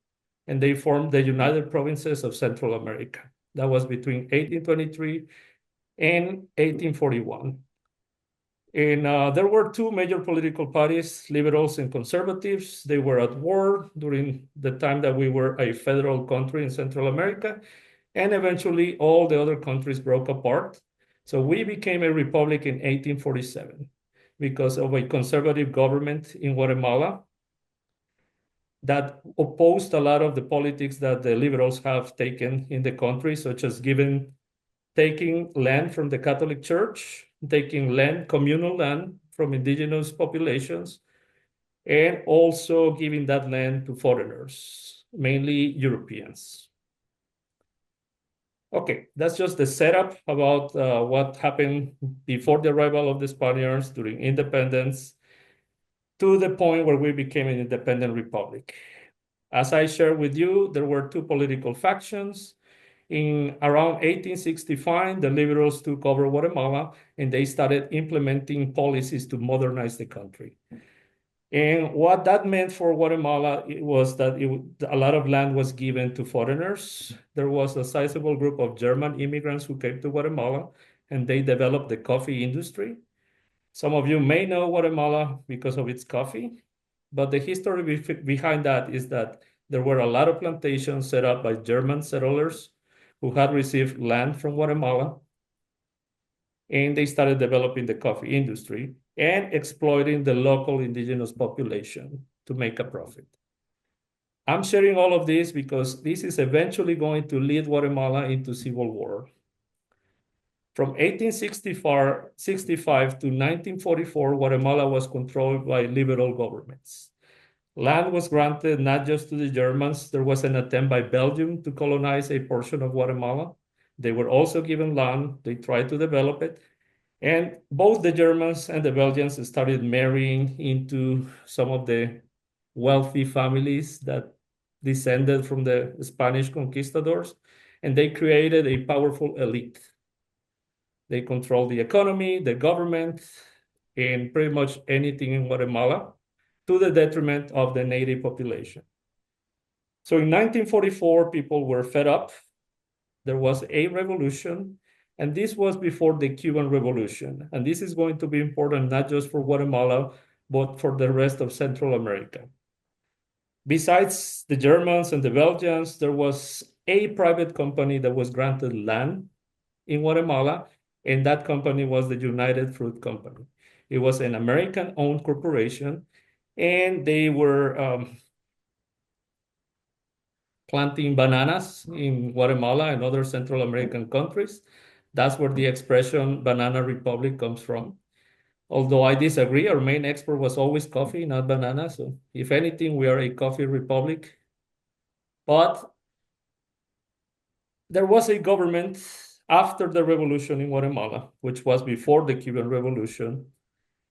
and they formed the United Provinces of Central America. That was between 1823 and 1841. And there were two major political parties, liberals and conservatives. They were at war during the time that we were a federal country in Central America. And eventually all the other countries broke apart. So we became a republic in 1847 because of a conservative government in Guatemala that opposed a lot of the politics that the liberals have taken in the country, such as taking land from the Catholic Church, taking land, communal land from indigenous populations, and also giving that land to foreigners, mainly Europeans. Okay, that's just the setup about what happened before the arrival of the Spaniards during independence to the point where we became an independent republic. As I shared with you, there were two political factions. In around 1865, the liberals took over Guatemala, and they started implementing policies to modernize the country. And what that meant for Guatemala was that a lot of land was given to foreigners. There was a sizable group of German immigrants who came to Guatemala, and they developed the coffee industry. Some of you may know Guatemala because of its coffee, but the history behind that is that there were a lot of plantations set up by German settlers who had received land from Guatemala, and they started developing the coffee industry and exploiting the local indigenous population to make a profit. I'm sharing all of this because this is eventually going to lead Guatemala into civil war. From 1865 to 1944, Guatemala was controlled by liberal governments. Land was granted not just to the Germans. There was an attempt by Belgium to colonize a portion of Guatemala. They were also given land. They tried to develop it. And both the Germans and the Belgians started marrying into some of the wealthy families that descended from the Spanish conquistadors, and they created a powerful elite. They controlled the economy, the government, and pretty much anything in Guatemala. to the detriment of the native population. So in 1944, people were fed up. There was a revolution, and this was before the Cuban Revolution. And this is going to be important not just for Guatemala, but for the rest of Central America. Besides the Germans and the Belgians, there was a private company that was granted land in Guatemala, and that company was the United Fruit Company. It was an American-owned corporation, and they were planting bananas in Guatemala and other Central American countries. That's where the expression Banana Republic comes from. Although I disagree, our main export was always coffee, not banana. So if anything, we are a coffee republic. But there was a government after the revolution in Guatemala, which was before the Cuban Revolution.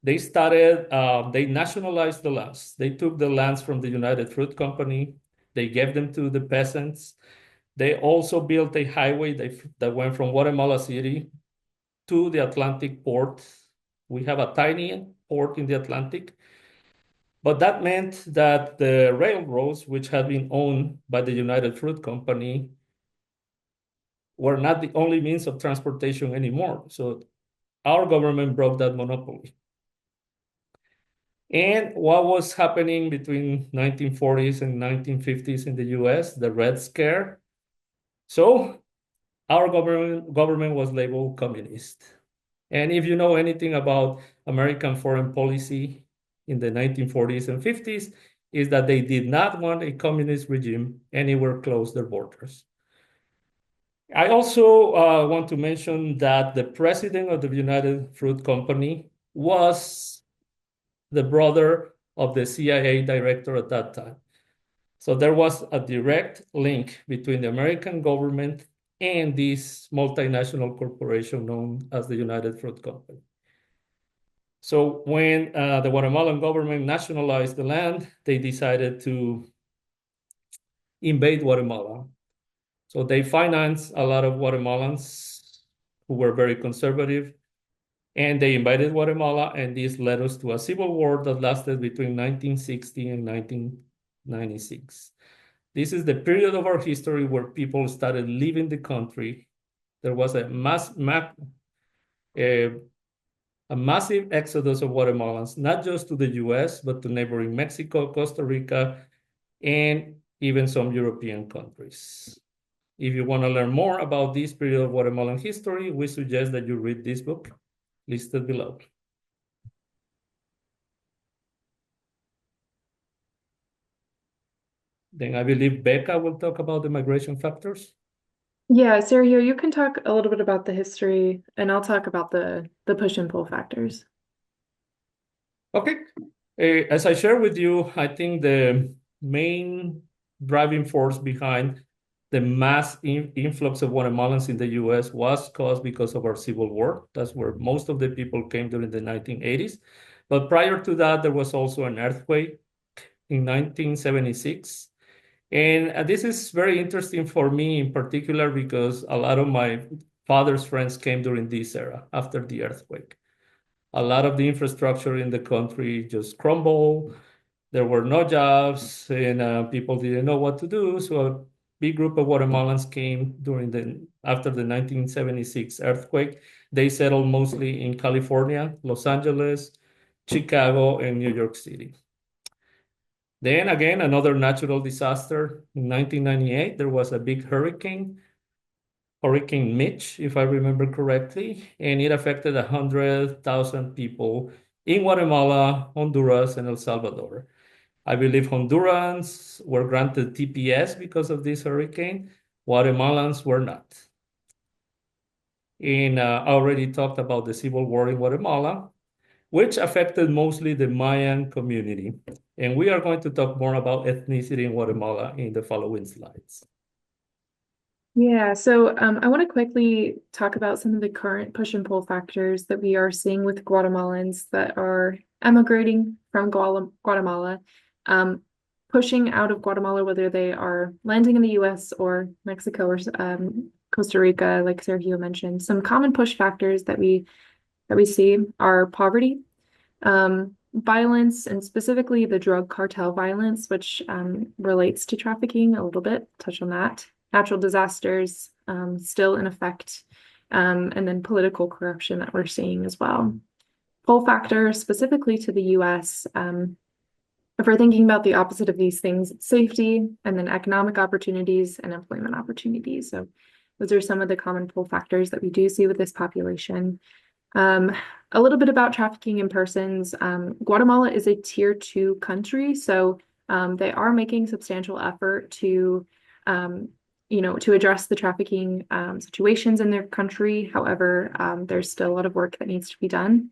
They nationalized the lands. They took the lands from the United Fruit Company. They gave them to the peasants. They also built a highway that went from Guatemala City to the Atlantic port. We have a tiny port in the Atlantic, but that meant that the railroads, which had been owned by the United Fruit Company, were not the only means of transportation anymore. So our government broke that monopoly. And what was happening between 1940s and 1950s in the US, the Red Scare. So our government was labeled communist. And if you know anything about American foreign policy in the 1940s and 50s, is that they did not want a communist regime anywhere close their borders. I also want to mention that the president of the United Fruit Company was the brother of the CIA director at that time. So there was a direct link between the American government and this multinational corporation known as the United Fruit Company. So when the Guatemalan government nationalized the land, they decided to invade Guatemala. So they financed a lot of Guatemalans who were very conservative, and they invaded Guatemala, and this led us to a civil war that lasted between 1960 and 1996. This is the period of our history where people started leaving the country. There was a massive exodus of Guatemalans, not just to the US, but to neighboring Mexico, Costa Rica, and even some European countries. If you want to learn more about this period of Guatemalan history, we suggest that you read this book listed below. Then I believe Becca will talk about the migration factors. Yeah, Sergio, you can talk a little bit about the history, and I'll talk about the push and pull factors. Okay. As I shared with you, I think the main driving force behind the mass influx of Guatemalans in the US was caused because of our Civil War. That's where most of the people came during the 1980s. But prior to that, there was also an earthquake in 1976. And this is very interesting for me in particular because a lot of my father's friends came during this era after the earthquake. A lot of the infrastructure in the country just crumbled. There were no jobs, and people didn't know what to do. So a big group of Guatemalans came after the 1976 earthquake. They settled mostly in California, Los Angeles, Chicago, and New York City. Then again, another natural disaster. In 1998, there was a big hurricane, Hurricane Mitch, if I remember correctly, and it affected 100,000 people in Guatemala, Honduras, and El Salvador. I believe Hondurans were granted TPS because of this hurricane. Guatemalans were not. And I already talked about the civil war in Guatemala, which affected mostly the Mayan community. And we are going to talk more about ethnicity in Guatemala in the following slides. Yeah, so I want to quickly talk about some of the current push and pull factors that we are seeing with Guatemalans that are emigrating from Guatemala, pushing out of Guatemala, whether they are landing in the US or Mexico or Costa Rica, like Sergio mentioned. Some common push factors that we see are poverty. violence and specifically the drug cartel violence, which relates to trafficking a little bit, touch on that. Natural disasters still in effect, and then political corruption that we're seeing as well. Pull factor specifically to the US, if we're thinking about the opposite of these things, it's safety and then economic opportunities and employment opportunities. So those are some of the common pull factors that we do see with this population. A little bit about trafficking in persons. Guatemala is a tier 2 country, so they are making substantial effort to, to address the trafficking situations in their country. However, there's still a lot of work that needs to be done.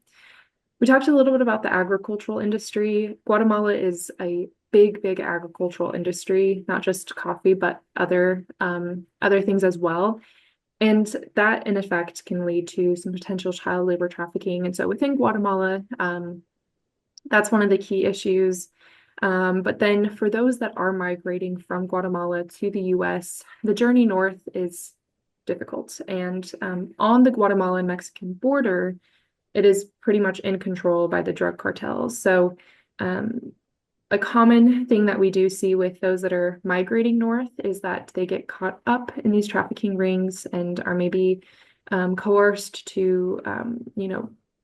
We talked a little bit about the agricultural industry. Guatemala is a big agricultural industry, not just coffee, but other things as well. And that, in effect, can lead to some potential child labor trafficking. And so within Guatemala, that's one of the key issues. But then for those that are migrating from Guatemala to the US, the journey north is difficult. And on the Guatemalan-Mexican border, it is pretty much in control by the drug cartels. So a common thing that we do see with those that are migrating north is that they get caught up in these trafficking rings and are maybe coerced to,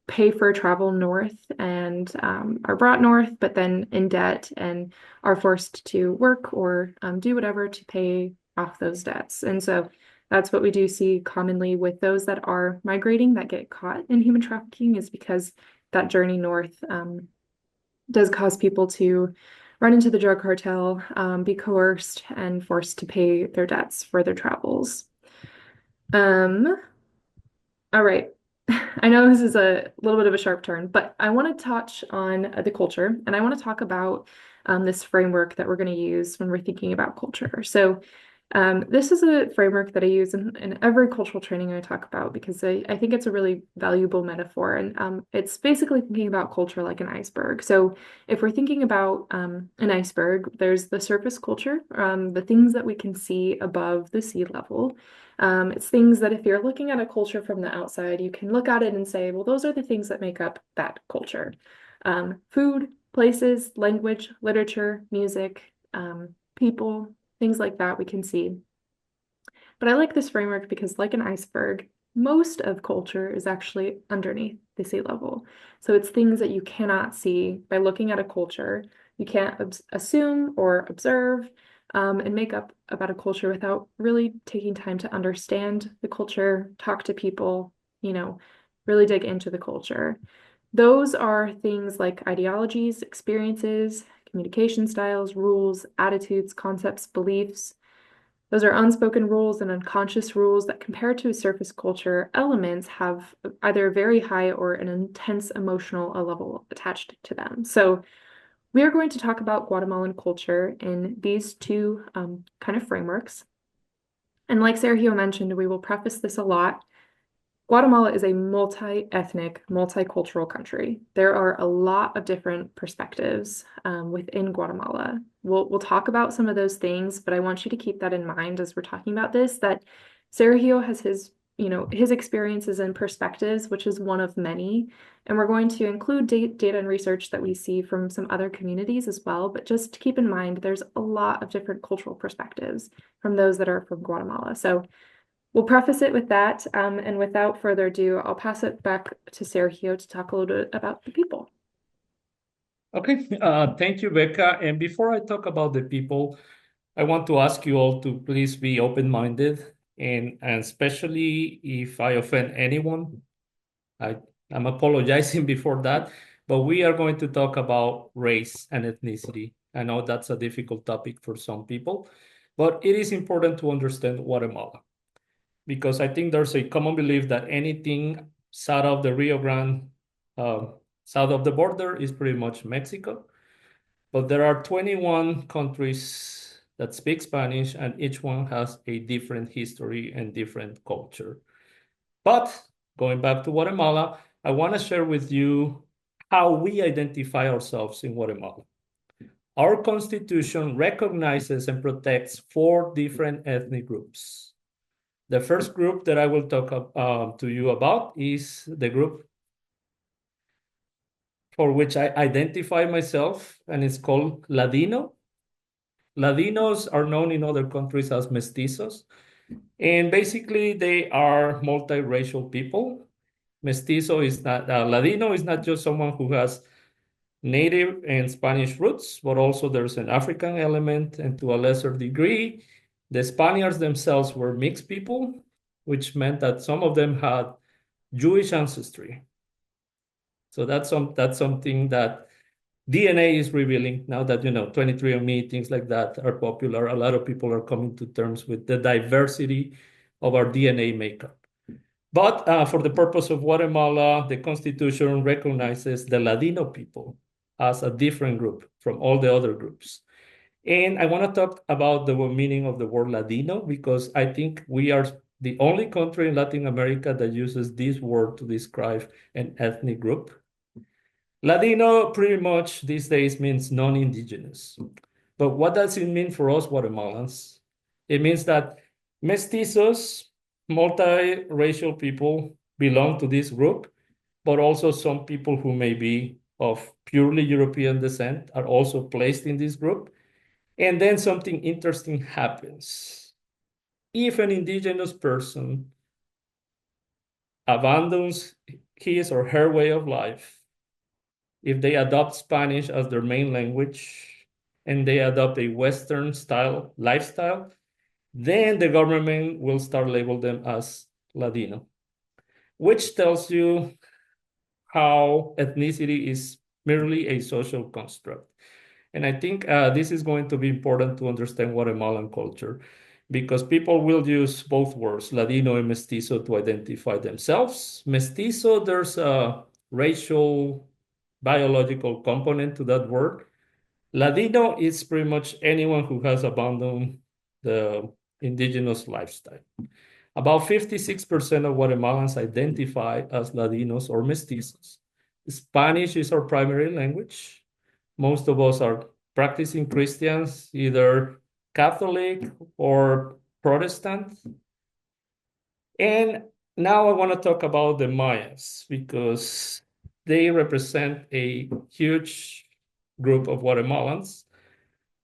pay for travel north and are brought north, but then in debt and are forced to work or do whatever to pay off those debts. And so that's what we do see commonly with those that are migrating that get caught in human trafficking, is because that journey north does cause people to run into the drug cartel, be coerced and forced to pay their debts for their travels. All right. I know this is a little bit of a sharp turn, but I want to touch on the culture, and I want to talk about this framework that we're going to use when we're thinking about culture. So this is a framework that I use in every cultural training I talk about, because I think it's a really valuable metaphor. And it's basically thinking about culture like an iceberg. So if we're thinking about an iceberg, there's the surface culture, the things that we can see above the sea level. It's things that if you're looking at a culture from the outside, you can look at it and say, well, those are the things that make up that culture. Food, places, language, literature, music, people, things like that we can see. But I like this framework because, like an iceberg, most of culture is actually underneath the sea level. So it's things that you cannot see by looking at a culture. You can't assume or observe and make up about a culture without really taking time to understand the culture, talk to people, really dig into the culture. Those are things like ideologies, experiences, communication styles, rules, attitudes, concepts, beliefs. Those are unspoken rules and unconscious rules that, compared to surface culture elements, have either a very high or an intense emotional level attached to them. So we are going to talk about Guatemalan culture in these two kind of frameworks. And like Sergio mentioned, we will preface this a lot. Guatemala is a multi-ethnic, multicultural country. There are a lot of different perspectives within Guatemala. We'll talk about some of those things, but I want you to keep that in mind as we're talking about this, that Sergio has his experiences and perspectives, which is one of many. And we're going to include data and research that we see from some other communities as well. But just keep in mind, there's a lot of different cultural perspectives from those that are from Guatemala. So we'll preface it with that, and without further ado, I'll pass it back to Sergio to talk a little bit about the people. Okay, thank you, Becca. And before I talk about the people, I want to ask you all to please be open-minded, and especially if I offend anyone, I'm apologizing before that, but we are going to talk about race and ethnicity. I know that's a difficult topic for some people, but it is important to understand Guatemala, because I think there's a common belief that anything south of the Rio Grande, south of the border, is pretty much Mexico. But there are 21 countries that speak Spanish, and each one has a different history and different culture. But going back to Guatemala, I want to share with you how we identify ourselves in Guatemala. Our constitution recognizes and protects 4 different ethnic groups. The first group that I will talk to you about is the group for which I identify myself, and it's called Ladino. Ladinos are known in other countries as mestizos, and basically they are multiracial people. Mestizo is not, Ladino is not just someone who has native and Spanish roots, but also there's an African element, and to a lesser degree, the Spaniards themselves were mixed people, which meant that some of them had Jewish ancestry. So that's something that DNA is revealing now that 23andMe, things like that are popular. A lot of people are coming to terms with the diversity of our DNA makeup. But for the purpose of Guatemala, the Constitution recognizes the Ladino people as a different group from all the other groups. And I want to talk about the meaning of the word Ladino because I think we are the only country in Latin America that uses this word to describe an ethnic group. Ladino pretty much these days means non-indigenous. But what does it mean for us Guatemalans? It means that mestizos, multiracial people belong to this group, but also some people who may be of purely European descent are also placed in this group. And then something interesting happens. If an indigenous person abandons his or her way of life, if they adopt Spanish as their main language and they adopt a Western style lifestyle, then the government will start label them as Ladino, which tells you how ethnicity is merely a social construct. And I think this is going to be important to understand Guatemalan culture because people will use both words, Ladino and Mestizo, to identify themselves. Mestizo, there's a racial biological component to that word. Ladino is pretty much anyone who has abandoned the indigenous lifestyle. About 56% of Guatemalans identify as Ladinos or mestizos. Spanish is our primary language. Most of us are practicing Christians, either Catholic or Protestant. And now I want to talk about the Mayas because they represent a huge group of Guatemalans.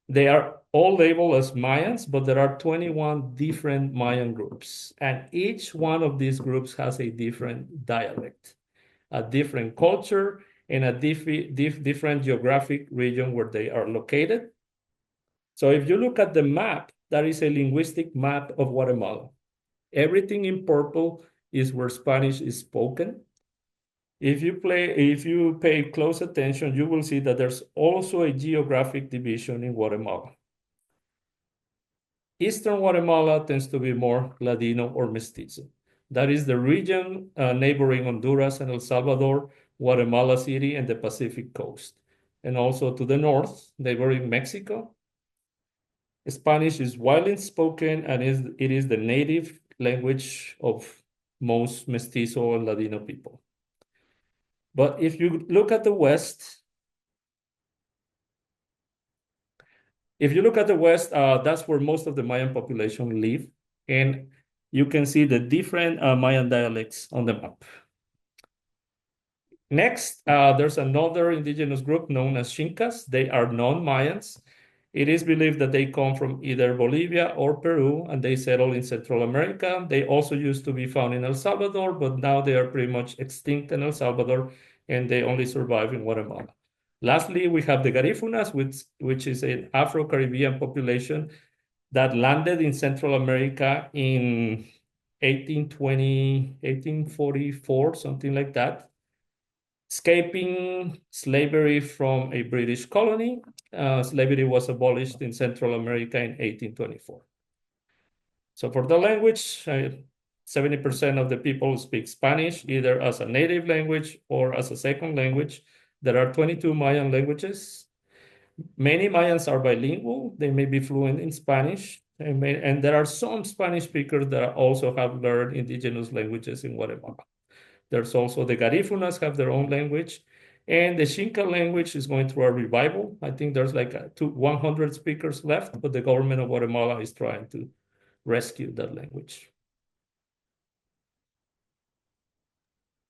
They are all labeled as Mayans, but there are 21 different Mayan groups. And each one of these groups has a different dialect, a different culture, and a different geographic region where they are located. So if you look at the map, that is a linguistic map of Guatemala. Everything in purple is where Spanish is spoken. If you pay close attention, you will see that there's also a geographic division in Guatemala. Eastern Guatemala tends to be more Ladino or Mestizo. That is the region neighboring Honduras and El Salvador, Guatemala City, and the Pacific coast. And also to the north, neighboring Mexico. Spanish is widely spoken and it is the native language of most Mestizo and Ladino people. But if you look at the West, that's where most of the Mayan population live. And you can see the different Mayan dialects on the map. Next, there's another indigenous group known as Xincas. They are non-Mayans. It is believed that they come from either Bolivia or Peru, and they settle in Central America. They also used to be found in El Salvador, but now they are pretty much extinct in El Salvador, and they only survive in Guatemala. Lastly, we have the Garífunas, which is an Afro-Caribbean population that landed in Central America in 1820, 1844, something like that, escaping slavery from a British colony. Slavery was abolished in Central America in 1824. So for the language, 70% of the people speak Spanish, either as a native language or as a second language. There are 22 Mayan languages. Many Mayans are bilingual. They may be fluent in Spanish. And there are some Spanish speakers that also have learned indigenous languages in Guatemala. There's also the Garífunas have their own language. And the Xinca language is going through a revival. I think there's like 100 speakers left, but the government of Guatemala is trying to rescue that language.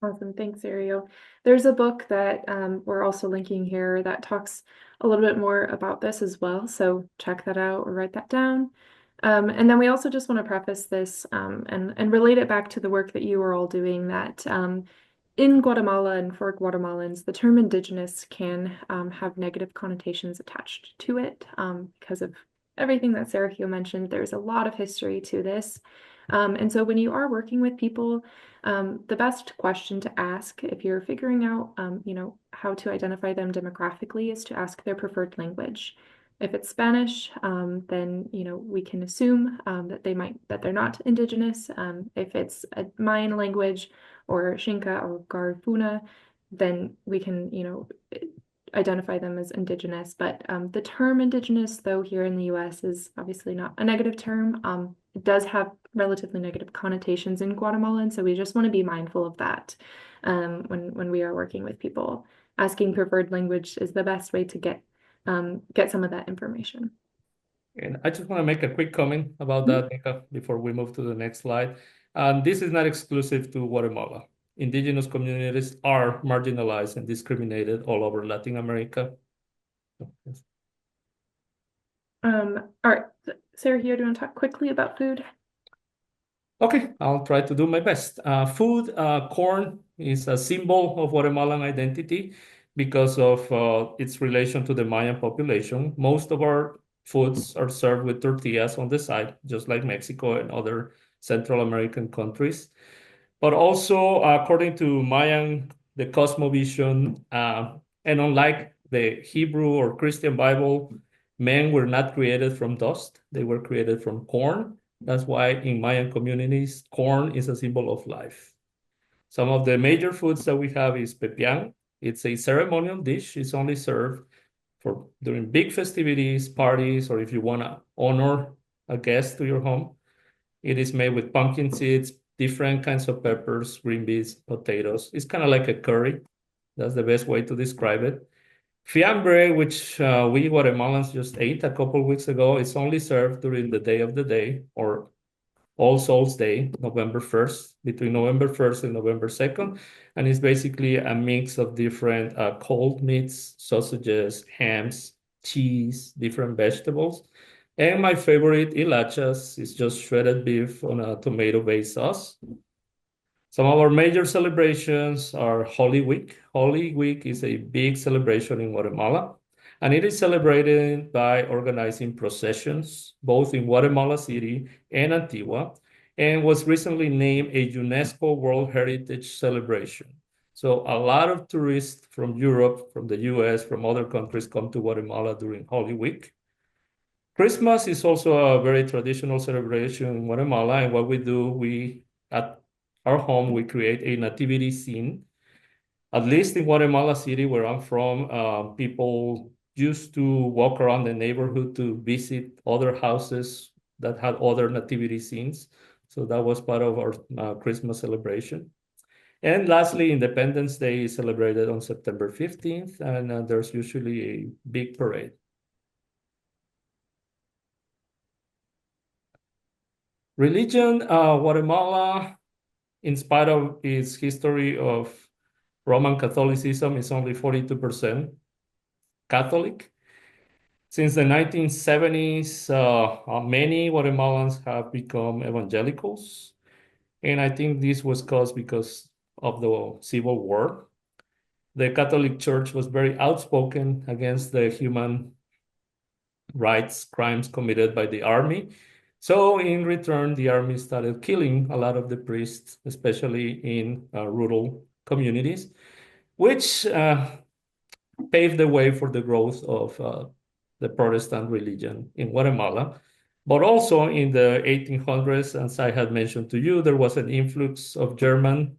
Awesome. Thanks, Ariel. There's a book that we're also linking here that talks a little bit more about this as well. So check that out or write that down. And then we also just want to preface this and relate it back to the work that you are all doing, that in Guatemala and for Guatemalans, the term indigenous can have negative connotations attached to it because of everything that Sergio mentioned. There's a lot of history to this. And so when you are working with people, the best question to ask if you're figuring out, how to identify them demographically is to ask their preferred language. If it's Spanish, then we can assume that they're not indigenous. If it's a Mayan language or Xinca or Garifuna, then we can identify them as indigenous. But the term indigenous, though, here in the U.S. is obviously not a negative term. It does have relatively negative connotations in Guatemala, and so we just want to be mindful of that when we are working with people. Asking preferred language is the best way to get some of that information. And I just want to make a quick comment about that, Nika, before we move to the next slide. And this is not exclusive to Guatemala. Indigenous communities are marginalized and discriminated all over Latin America. Yes. All right, Sergio, do you want to talk quickly about food? Okay, I'll try to do my best. Food, corn is a symbol of Guatemalan identity because of its relation to the Mayan population. Most of our foods are served with tortillas on the side, just like Mexico and other Central American countries. But also, according to Mayan, the cosmovision, and unlike the Hebrew or Christian Bible, men were not created from dust. They were created from corn. That's why in Mayan communities, corn is a symbol of life. Some of the major foods that we have is pepián. It's a ceremonial dish. It's only served during big festivities, parties, or if you want to honor a guest to your home. It is made with pumpkin seeds, different kinds of peppers, green beans, potatoes. It's kind of like a curry. That's the best way to describe it. Fiambre, which we Guatemalans just ate a couple weeks ago, it's only served during the Day of the Day or All Souls Day, November 1st, between November 1st and November 2nd. And it's basically a mix of different cold meats, sausages, hams, cheese, different vegetables. And my favorite, hilachas, is just shredded beef on a tomato-based sauce. Some of our major celebrations are Holy Week. Holy Week is a big celebration in Guatemala, and it is celebrated by organizing processions, both in Guatemala City and Antigua, and was recently named a UNESCO World Heritage Celebration. So a lot of tourists from Europe, from the US, from other countries come to Guatemala during Holy Week. Christmas is also a very traditional celebration in Guatemala, and what we do, at our home, we create a nativity scene. At least in Guatemala City, where I'm from, people used to walk around the neighborhood to visit other houses that had other nativity scenes. So that was part of our Christmas celebration. And lastly, Independence Day is celebrated on September 15th, and there's usually a big parade. Religion, Guatemala, in spite of its history of Roman Catholicism, is only 42% Catholic. Since the 1970s, many Guatemalans have become evangelicals. And I think this was caused because of the Civil War. The Catholic Church was very outspoken against the human rights crimes committed by the army. So in return, the army started killing a lot of the priests, especially in rural communities, which paved the way for the growth of the Protestant religion in Guatemala. But also in the 1800s, as I had mentioned to you, there was an influx of German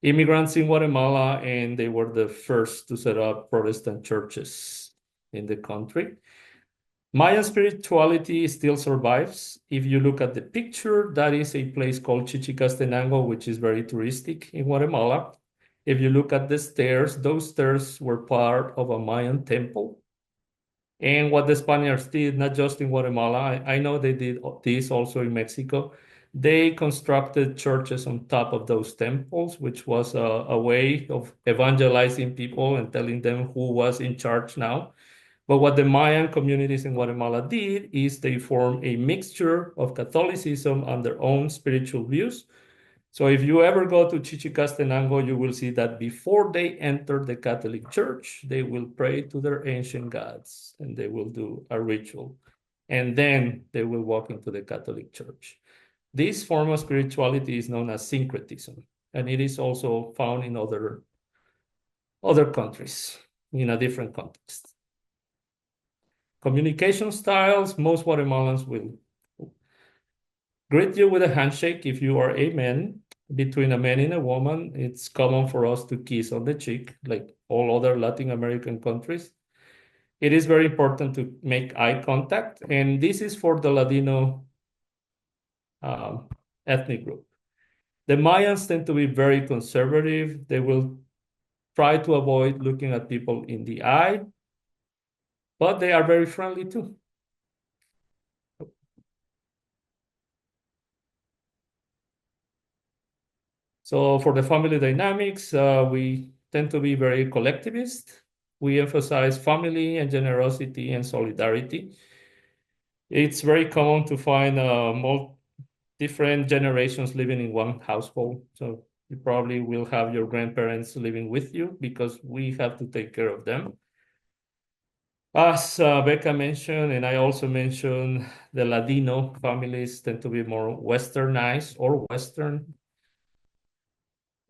immigrants in Guatemala, and they were the first to set up Protestant churches in the country. Mayan spirituality still survives. If you look at the picture, that is a place called Chichicastenango, which is very touristic in Guatemala. If you look at the stairs, those stairs were part of a Mayan temple. And what the Spaniards did, not just in Guatemala, I know they did this also in Mexico, They constructed churches on top of those temples, which was a way of evangelizing people and telling them who was in charge now. But what the Mayan communities in Guatemala did is they formed a mixture of Catholicism and their own spiritual views. So if you ever go to Chichicastenango, you will see that before they enter the Catholic Church, they will pray to their ancient gods and they will do a ritual. And then they will walk into the Catholic Church. This form of spirituality is known as syncretism, and it is also found in other countries in a different context. Communication styles, most Guatemalans will greet you with a handshake if you are a man. Between a man and a woman, it's common for us to kiss on the cheek, like all other Latin American countries. It is very important to make eye contact, and this is for the Ladino ethnic group. The Mayans tend to be very conservative. They will try to avoid looking at people in the eye, but they are very friendly too. So for the family dynamics, we tend to be very collectivist. We emphasize family and generosity and solidarity. It's very common to find different generations living in one household. So you probably will have your grandparents living with you because we have to take care of them. As Becca mentioned, and I also mentioned, the Ladino families tend to be more westernized or Western.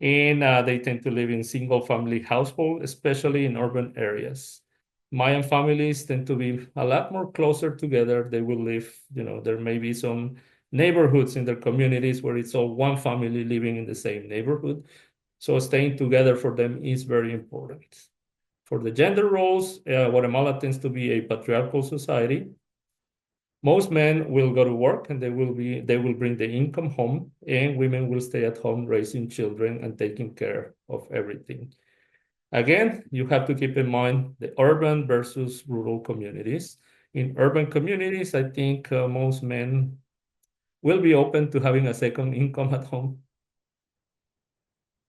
And they tend to live in single-family households, especially in urban areas. Mayan families tend to be a lot more closer together. They will live, there may be some neighborhoods in their communities where it's all one family living in the same neighborhood. So staying together for them is very important. For the gender roles, Guatemala tends to be a patriarchal society. Most men will go to work and they will bring the income home, and women will stay at home raising children and taking care of everything. Again, you have to keep in mind the urban versus rural communities. In urban communities, I think most men will be open to having a second income at home,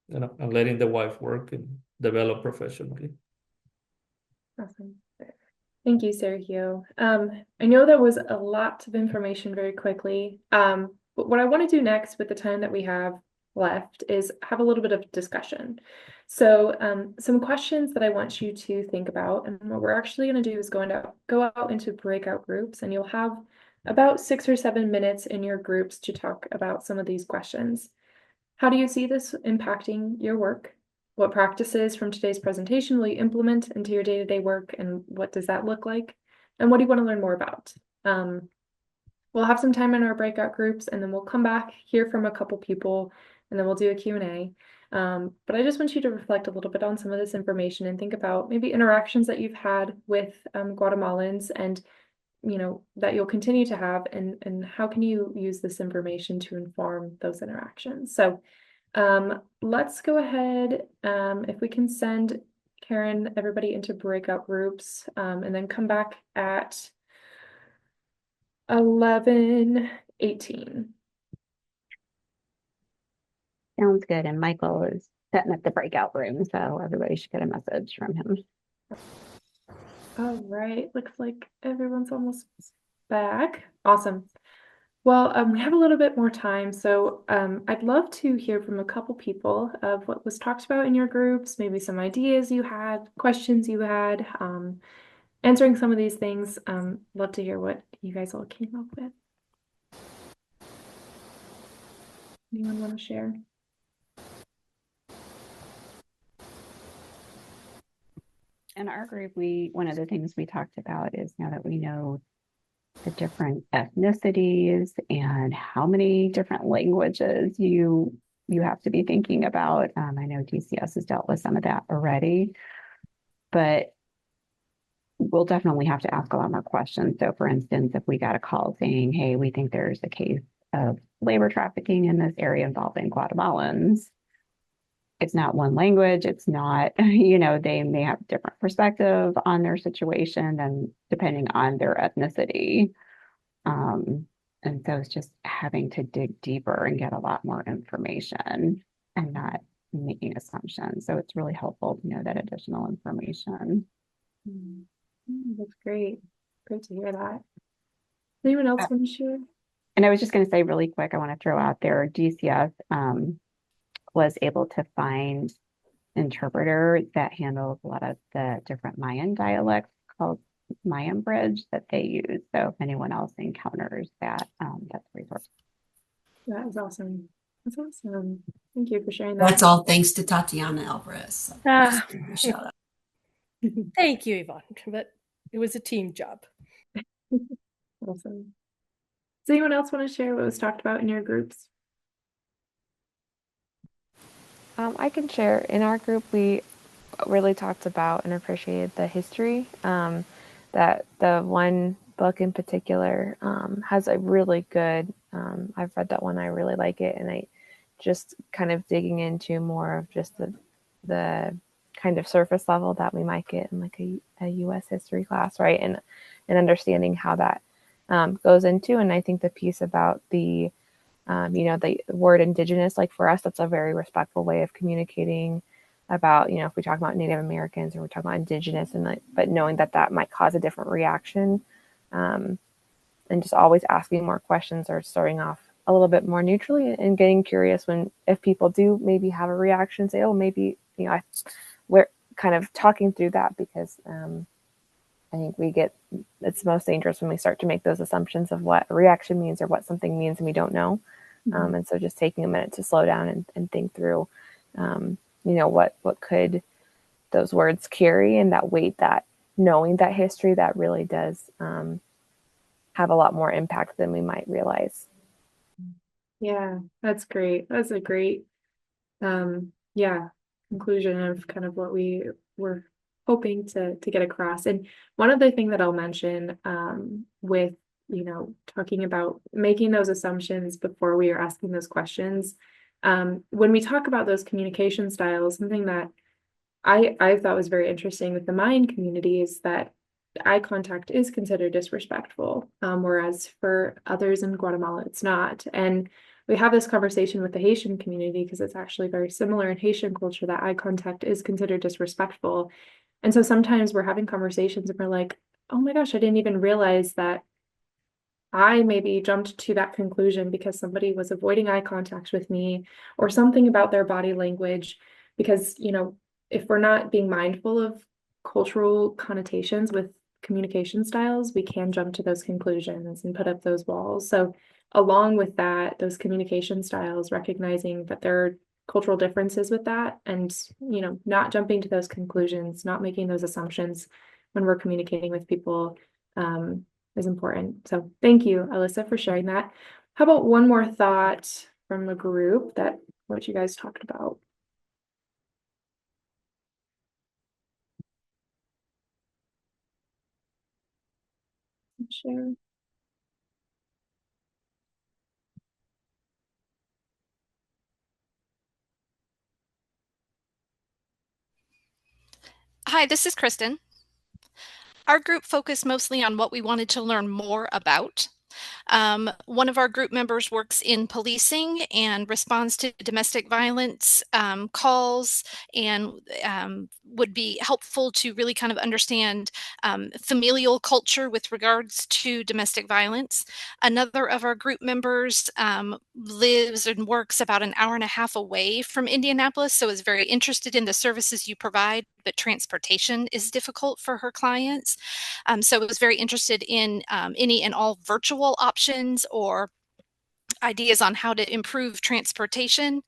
and letting the wife work and develop professionally. Awesome. Thank you, Sergio. I know that was a lot of information very quickly, but what I want to do next with the time that we have left is have a little bit of discussion. So some questions that I want you to think about, and what we're actually going to do is go out into breakout groups, and you'll have about 6 or 7 minutes in your groups to talk about some of these questions. How do you see this impacting your work? What practices from today's presentation will you implement into your day-to-day work, and what does that look like? And what do you want to learn more about? We'll have some time in our breakout groups, and then we'll come back, hear from a couple people, and then we'll do a Q&A. But I just want you to reflect a little bit on some of this information and think about maybe interactions that you've had with Guatemalans, and that you'll continue to have, and how can you use this information to inform those interactions. So let's go ahead, if we can send Karen, everybody into breakout groups, and then come back at 11:18. Sounds good. And Michael is setting up the breakout room, so everybody should get a message from him. All right, looks like everyone's almost back. Awesome. Well, we have a little bit more time, so I'd love to hear from a couple people of what was talked about in your groups, maybe some ideas you had, questions you had, answering some of these things. Love to hear what you guys all came up with. Anyone want to share? In our group, one of the things we talked about is, now that we know the different ethnicities and how many different languages you have to be thinking about. I know DCS has dealt with some of that already, but we'll definitely have to ask a lot more questions. So for instance, if we got a call saying, hey, we think there's a case of labor trafficking in this area involving Guatemalans, it's not one language. It's not, they may have different perspective on their situation and depending on their ethnicity. And so it's just having to dig deeper and get a lot more information and not making assumptions. So it's really helpful to know that additional information. That's great. Great to hear that. Anyone else want to share? And I was just going to say really quick, I want to throw out there, DCF was able to find interpreter that handles a lot of the different Mayan dialects called Mayan Bridge that they use. So if anyone else encounters that, that's a resource. That is awesome. That's awesome. Thank you for sharing that. That's all thanks to Tatiana Alvarez. So Ah. just give her a shout out. Thank you, Yvonne. But it was a team job. Awesome. Does anyone else want to share what was talked about in your groups? I can share. In our group, we really talked about and appreciated the history. That the one book in particular has a really good, I've read that one, I really like it. And I just kind of digging into more of just the kind of surface level that we might get in like a US history class, right? And understanding how that goes into. And I think the piece about the the word indigenous, like for us, that's a very respectful way of communicating about, if we talk about Native Americans or we talk about indigenous, and but knowing that that might cause a different reaction, and just always asking more questions or starting off a little bit more neutrally and getting curious if people do maybe have a reaction, say, oh, maybe, we're kind of talking through that because I think it's most dangerous when we start to make those assumptions of what a reaction means or what something means and we don't know. And so just taking a minute to slow down and think through, what could those words carry, and that weight, that knowing that history, that really does have a lot more impact than we might realize. Yeah, that's great. That's a great, conclusion of kind of what we were hoping to get across. And one other thing that I'll mention with talking about making those assumptions before we are asking those questions, when we talk about those communication styles, something that I thought was very interesting with the Mayan community is that eye contact is considered disrespectful, whereas for others in Guatemala it's not. And we have this conversation with the Haitian community because it's actually very similar in Haitian culture that eye contact is considered disrespectful. And so sometimes we're having conversations and we're like, oh my gosh, I didn't even realize that I maybe jumped to that conclusion because somebody was avoiding eye contact with me or something about their body language. Because, if we're not being mindful of cultural connotations with communication styles, we can jump to those conclusions and put up those walls. So along with that, those communication styles, recognizing that there are cultural differences with that and, not jumping to those conclusions, not making those assumptions when we're communicating with people, is important. So thank you, Alyssa, for sharing that. How about one more thought from the group that what you guys talked about? Share. Hi, this is Kristen. Our group focused mostly on what we wanted to learn more about. One of our group members works in policing and responds to domestic violence calls, and would be helpful to really kind of understand familial culture with regards to domestic violence. Another of our group members lives and works about an hour and a half away from Indianapolis, so is very interested in the services you provide, but transportation is difficult for her clients. So was very interested in any and all virtual options or ideas on how to improve transportation.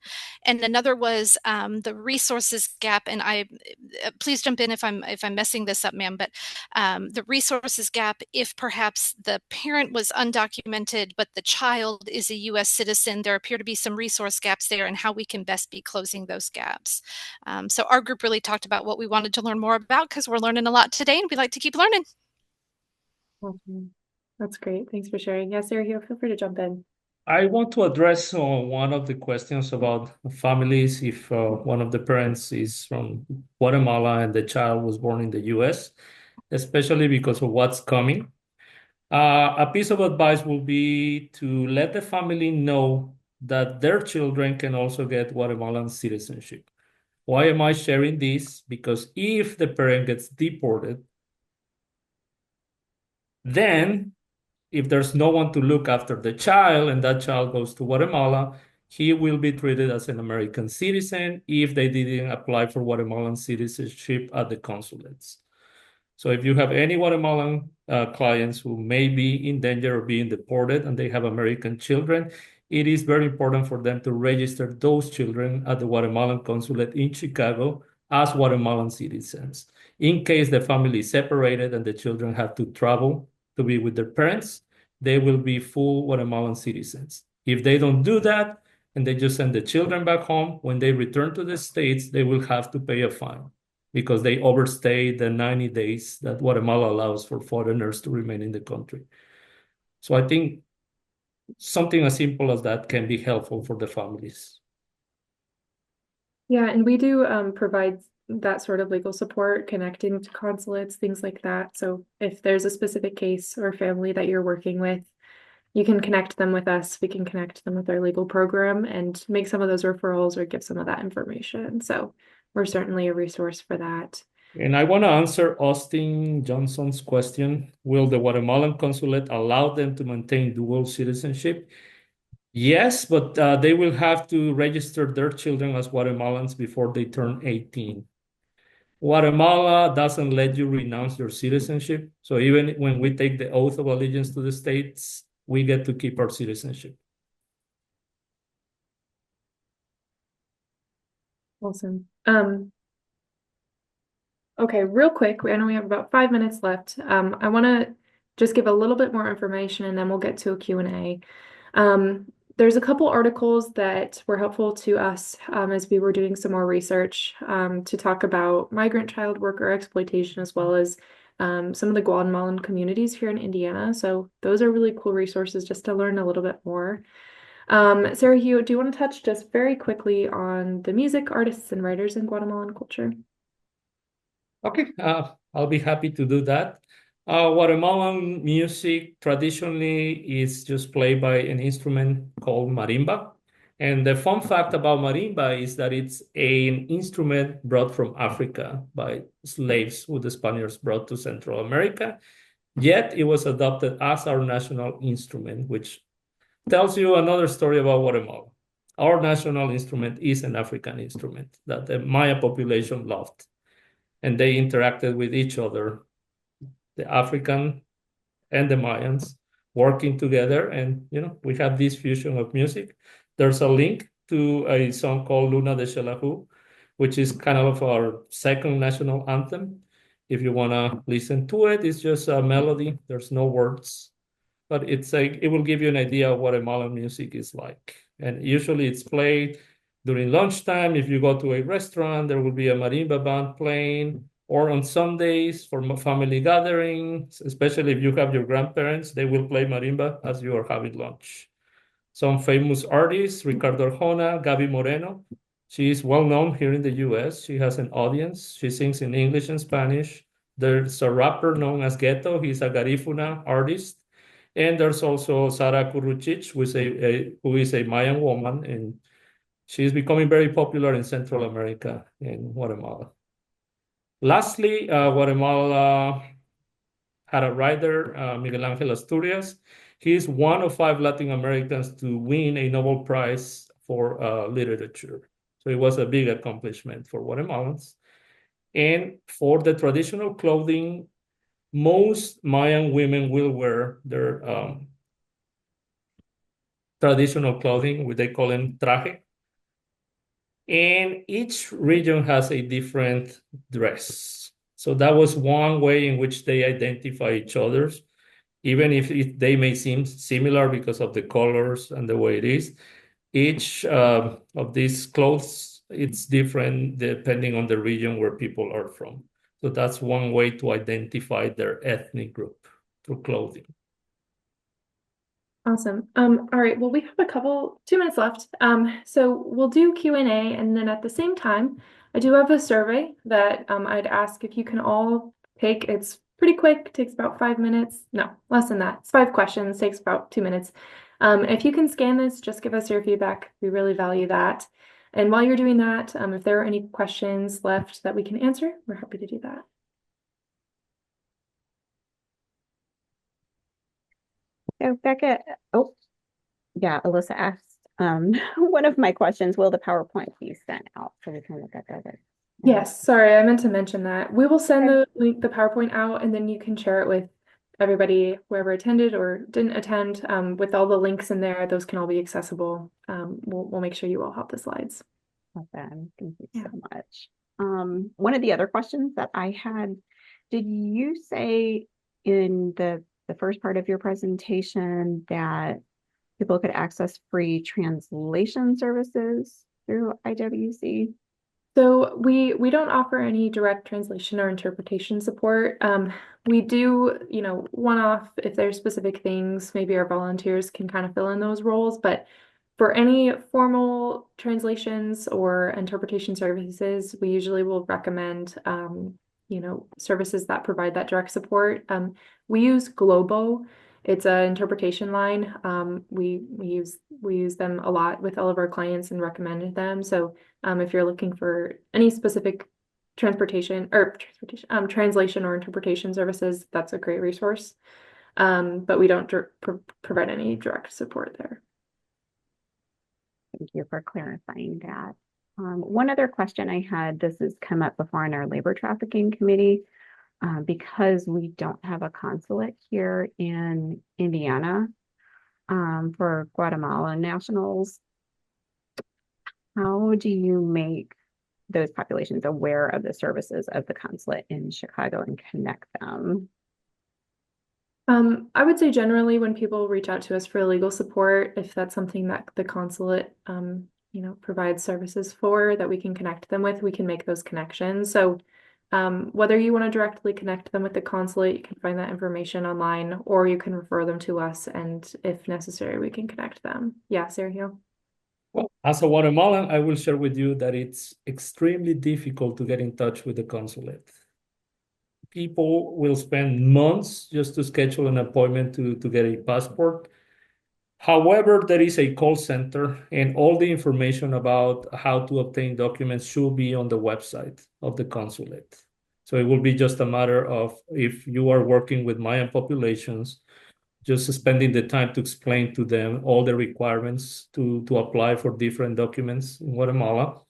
And another was the resources gap. And please jump in if I'm messing this up, ma'am. But the resources gap, if perhaps the parent was undocumented, but the child is a U.S. citizen, there appear to be some resource gaps there, and how we can best be closing those gaps. So our group really talked about what we wanted to learn more about, because we're learning a lot today, and we like to keep learning. Awesome. That's great. Thanks for sharing. Yes, Sergio, feel free to jump in. I want to address one of the questions about families if one of the parents is from Guatemala and the child was born in the US, especially because of what's coming. A piece of advice will be to let the family know that their children can also get Guatemalan citizenship. Why am I sharing this? Because if the parent gets deported, then if there's no one to look after the child and that child goes to Guatemala, he will be treated as an American citizen if they didn't apply for Guatemalan citizenship at the consulates. So if you have any Guatemalan clients who may be in danger of being deported and they have American children, it is very important for them to register those children at the Guatemalan consulate in Chicago as Guatemalan citizens. In case the family is separated and the children have to travel to be with their parents, they will be full Guatemalan citizens. If they don't do that and they just send the children back home, when they return to the States, they will have to pay a fine because they overstayed the 90 days that Guatemala allows for foreigners to remain in the country. So I think something as simple as that can be helpful for the families. Yeah, and we do provide that sort of legal support, connecting to consulates, things like that. So if there's a specific case or family that you're working with, you can connect them with us. We can connect them with our legal program and make some of those referrals or give some of that information. So we're certainly a resource for that. And I want to answer Austin Johnson's question. Will the Guatemalan consulate allow them to maintain dual citizenship? Yes, but they will have to register their children as Guatemalans before they turn 18. Guatemala doesn't let you renounce your citizenship. So even when we take the oath of allegiance to the states, we get to keep our citizenship. Awesome. Okay, real quick, I know we have about 5 minutes left. I want to just give a little bit more information and then we'll get to a Q&A. There's a couple articles that were helpful to us as we were doing some more research to talk about migrant child worker exploitation as well as some of the Guatemalan communities here in Indiana. So those are really cool resources just to learn a little bit more. Sarah Hugh, do you want to touch just very quickly on the music, artists, and writers in Guatemalan culture? Okay, I'll be happy to do that. Guatemalan music traditionally is just played by an instrument called marimba. And the fun fact about marimba is that it's an instrument brought from Africa by slaves who the Spaniards brought to Central America. Yet it was adopted as our national instrument, which tells you another story about Guatemala. Our national instrument is an African instrument that the Maya population loved. And they interacted with each other, the African and the Mayans working together. And, we have this fusion of music. There's a link to a song called Luna de Xelajú, which is kind of our second national anthem. If you want to listen to it, it's just a melody. There's no words, but it will give you an idea of what Guatemalan music is like. And usually it's played during lunchtime. If you go to a restaurant, there will be a marimba band playing, or on Sundays for family gatherings, especially if you have your grandparents, they will play marimba as you are having lunch. Some famous artists, Ricardo Arjona, Gaby Moreno. She is well known here in the US. She has an audience. She sings in English and Spanish. There's a rapper known as Ghetto. He's a Garifuna artist. And there's also Sara Kurucic, who is a Mayan woman, and she's becoming very popular in Central America and Guatemala. Lastly, Guatemala had a writer, Miguel Ángel Asturias. He is one of 5 Latin Americans to win a Nobel Prize for literature. So it was a big accomplishment for Guatemalans. And for the traditional clothing, most Mayan women will wear their traditional clothing, which they call them traje. And each region has a different dress. So that was one way in which they identify each other's, even if they may seem similar because of the colors and the way it is. Each of these clothes, it's different depending on the region where people are from. So that's one way to identify their ethnic group through clothing. Awesome. All right. Well, we have 2 minutes left. So we'll do Q&A, and then at the same time, I do have a survey that I'd ask if you can all take. It's pretty quick, takes about 5 minutes. No, less than that. It's 5 questions, takes about 2 minutes. If you can scan this, just give us your feedback. We really value that. And while you're doing that, if there are any questions left that we can answer, we're happy to do that. So Becca, oh, yeah, Alyssa asked, one of my questions, will the PowerPoint be sent out so we can look at that? Yes, sorry, I meant to mention that. We will send the PowerPoint out, and then you can share it with everybody, whoever attended or didn't attend, with all the links in there. Those can all be accessible. We'll make sure you all have the slides. Awesome. Thank you Yeah. so much. One of the other questions that I had, did you say in the first part of your presentation that people could access free translation services through IWC? So we don't offer any direct translation or interpretation support. We do, one-off if there's specific things, maybe our volunteers can kind of fill in those roles, but for any formal translations or interpretation services, we usually will recommend, services that provide that direct support. We use Globo. It's an interpretation line. We use them a lot with all of our clients and recommended them. So if you're looking for any specific translation or interpretation services, that's a great resource. But we don't provide any direct support there. Thank you for clarifying that. One other question I had, this has come up before in our labor trafficking committee, because we don't have a consulate here in Indiana for Guatemala nationals. How do you make those populations aware of the services of the consulate in Chicago and connect them? I would say generally when people reach out to us for legal support, if that's something that the consulate, provides services for that we can connect them with, we can make those connections. So whether you want to directly connect them with the consulate, you can find that information online, or you can refer them to us, and if necessary, we can connect them. Yeah, Sergio. Well, as a Guatemalan, I will share with you that it's extremely difficult to get in touch with the consulate. People will spend months just to schedule an appointment to get a passport. However, there is a call center, and all the information about how to obtain documents should be on the website of the consulate. So it will be just a matter of, if you are working with Mayan populations, just spending the time to explain to them all the requirements to apply for different documents in Guatemala.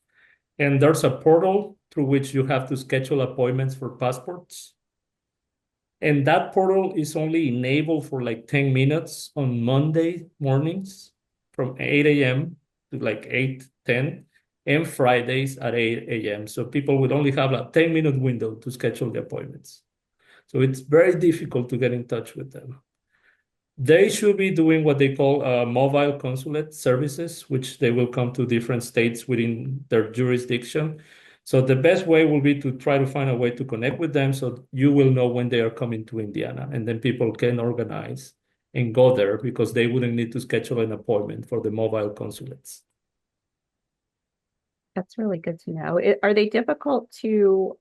And there's a portal through which you have to schedule appointments for passports. And that portal is only enabled for like 10 minutes on Monday mornings from 8 a.m. to like 8:10, and Fridays at 8 a.m. So people will only have a 10-minute window to schedule the appointments. So it's very difficult to get in touch with them. They should be doing what they call mobile consulate services, which they will come to different states within their jurisdiction. So the best way will be to try to find a way to connect with them so you will know when they are coming to Indiana, and then people can organize and go there because they wouldn't need to schedule an appointment for the mobile consulates. That's really good to know. Are they difficult to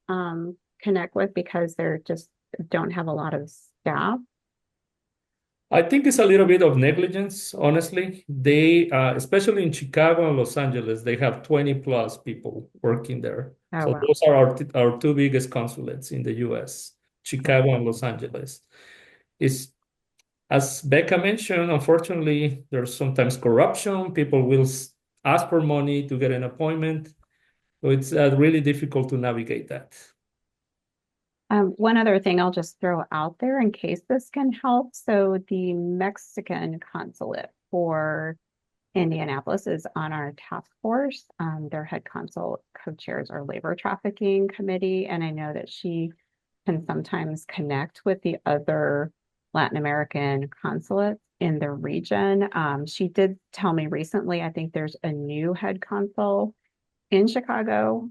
connect with because they're just don't have a lot of staff? I think it's a little bit of negligence, honestly. They, especially in Chicago and Los Angeles, they have 20 plus people working there. Oh, So wow. those are our two biggest consulates in the US, Chicago and Los Angeles. As Becca mentioned, unfortunately, there's sometimes corruption. People will ask for money to get an appointment. So it's really difficult to navigate that. One other thing I'll just throw out there in case this can help. So the Mexican consulate for Indianapolis is on our task force. Their head consul co-chairs our labor trafficking committee. And I know that she can sometimes connect with the other Latin American consulates in the region. She did tell me recently, I think there's a new head consul in Chicago,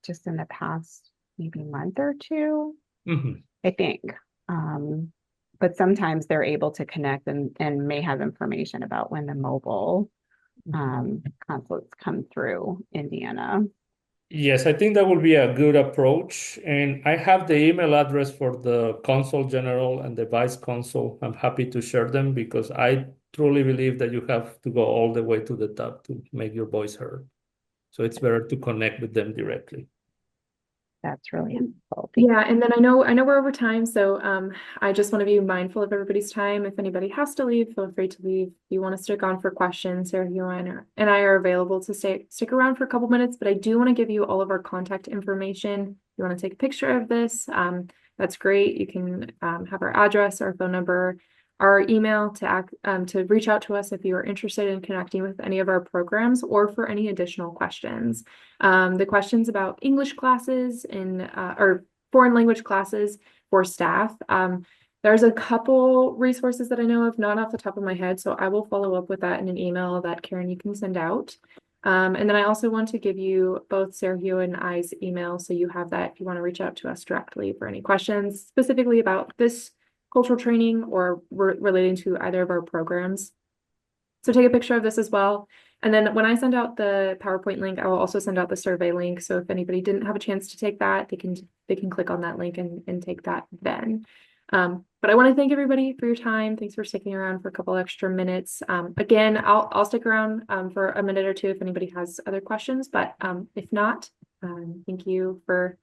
just in the past maybe month or two, I think. But sometimes they're able to connect and may have information about when the mobile consulates come through Indiana. Yes, I think that will be a good approach. And I have the email address for the consul general and the vice consul. I'm happy to share them because I truly believe that you have to go all the way to the top to make your voice heard. So it's better to connect with them directly. That's really helpful. Thank Yeah, and then I know we're over time, so I just want to be mindful of everybody's time. If anybody has to leave, feel free to leave. If you want to stick on for questions, Sarah, you and I are available to stick around for a couple minutes, but I do want to give you all of our contact information. If you want to take a picture of this, that's great. You can have our address, our phone number, our email to reach out to us if you are interested in connecting with any of our programs or for any additional questions. The questions about English classes or foreign language classes for staff. There's a couple resources that I know of, not off the top of my head, so I will follow up with that in an email that Karen, you can send out. And then I also want to give you both Sergio and I's email, so you have that if you want to reach out to us directly for any questions specifically about this cultural training or relating to either of our programs. So take a picture of this as well. And then when I send out the PowerPoint link, I will also send out the survey link. So if anybody didn't have a chance to take that, they can click on that link and take that then. But I want to thank everybody for your time. Thanks for sticking around for a couple extra minutes. Again, I'll stick around for a minute or two if anybody has other questions. But if not, thank you for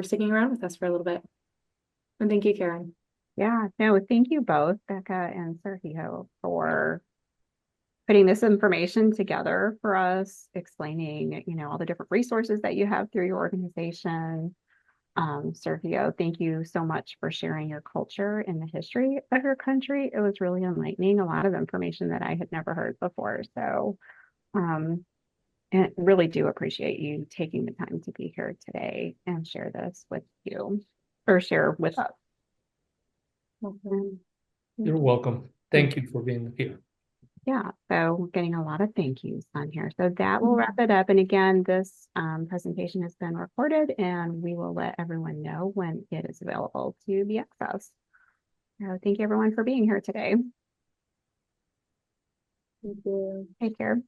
sticking around with us for a little bit. And thank you, Karen. Yeah, no, thank you both, Becca and Sergio, for putting this information together for us, explaining, all the different resources that you have through your organization. Sergio, thank you so much for sharing your culture and the history of your country. It was really enlightening, a lot of information that I had never heard before. So, and really do appreciate you taking the time to be here today and share this with you or share with us. You're welcome. Thank you for being here. Yeah, so we're getting a lot of thank yous on here. So that will wrap it up. And again, this presentation has been recorded and we will let everyone know when it is available to be accessed. So thank you everyone for being here today. Thank you. Take care.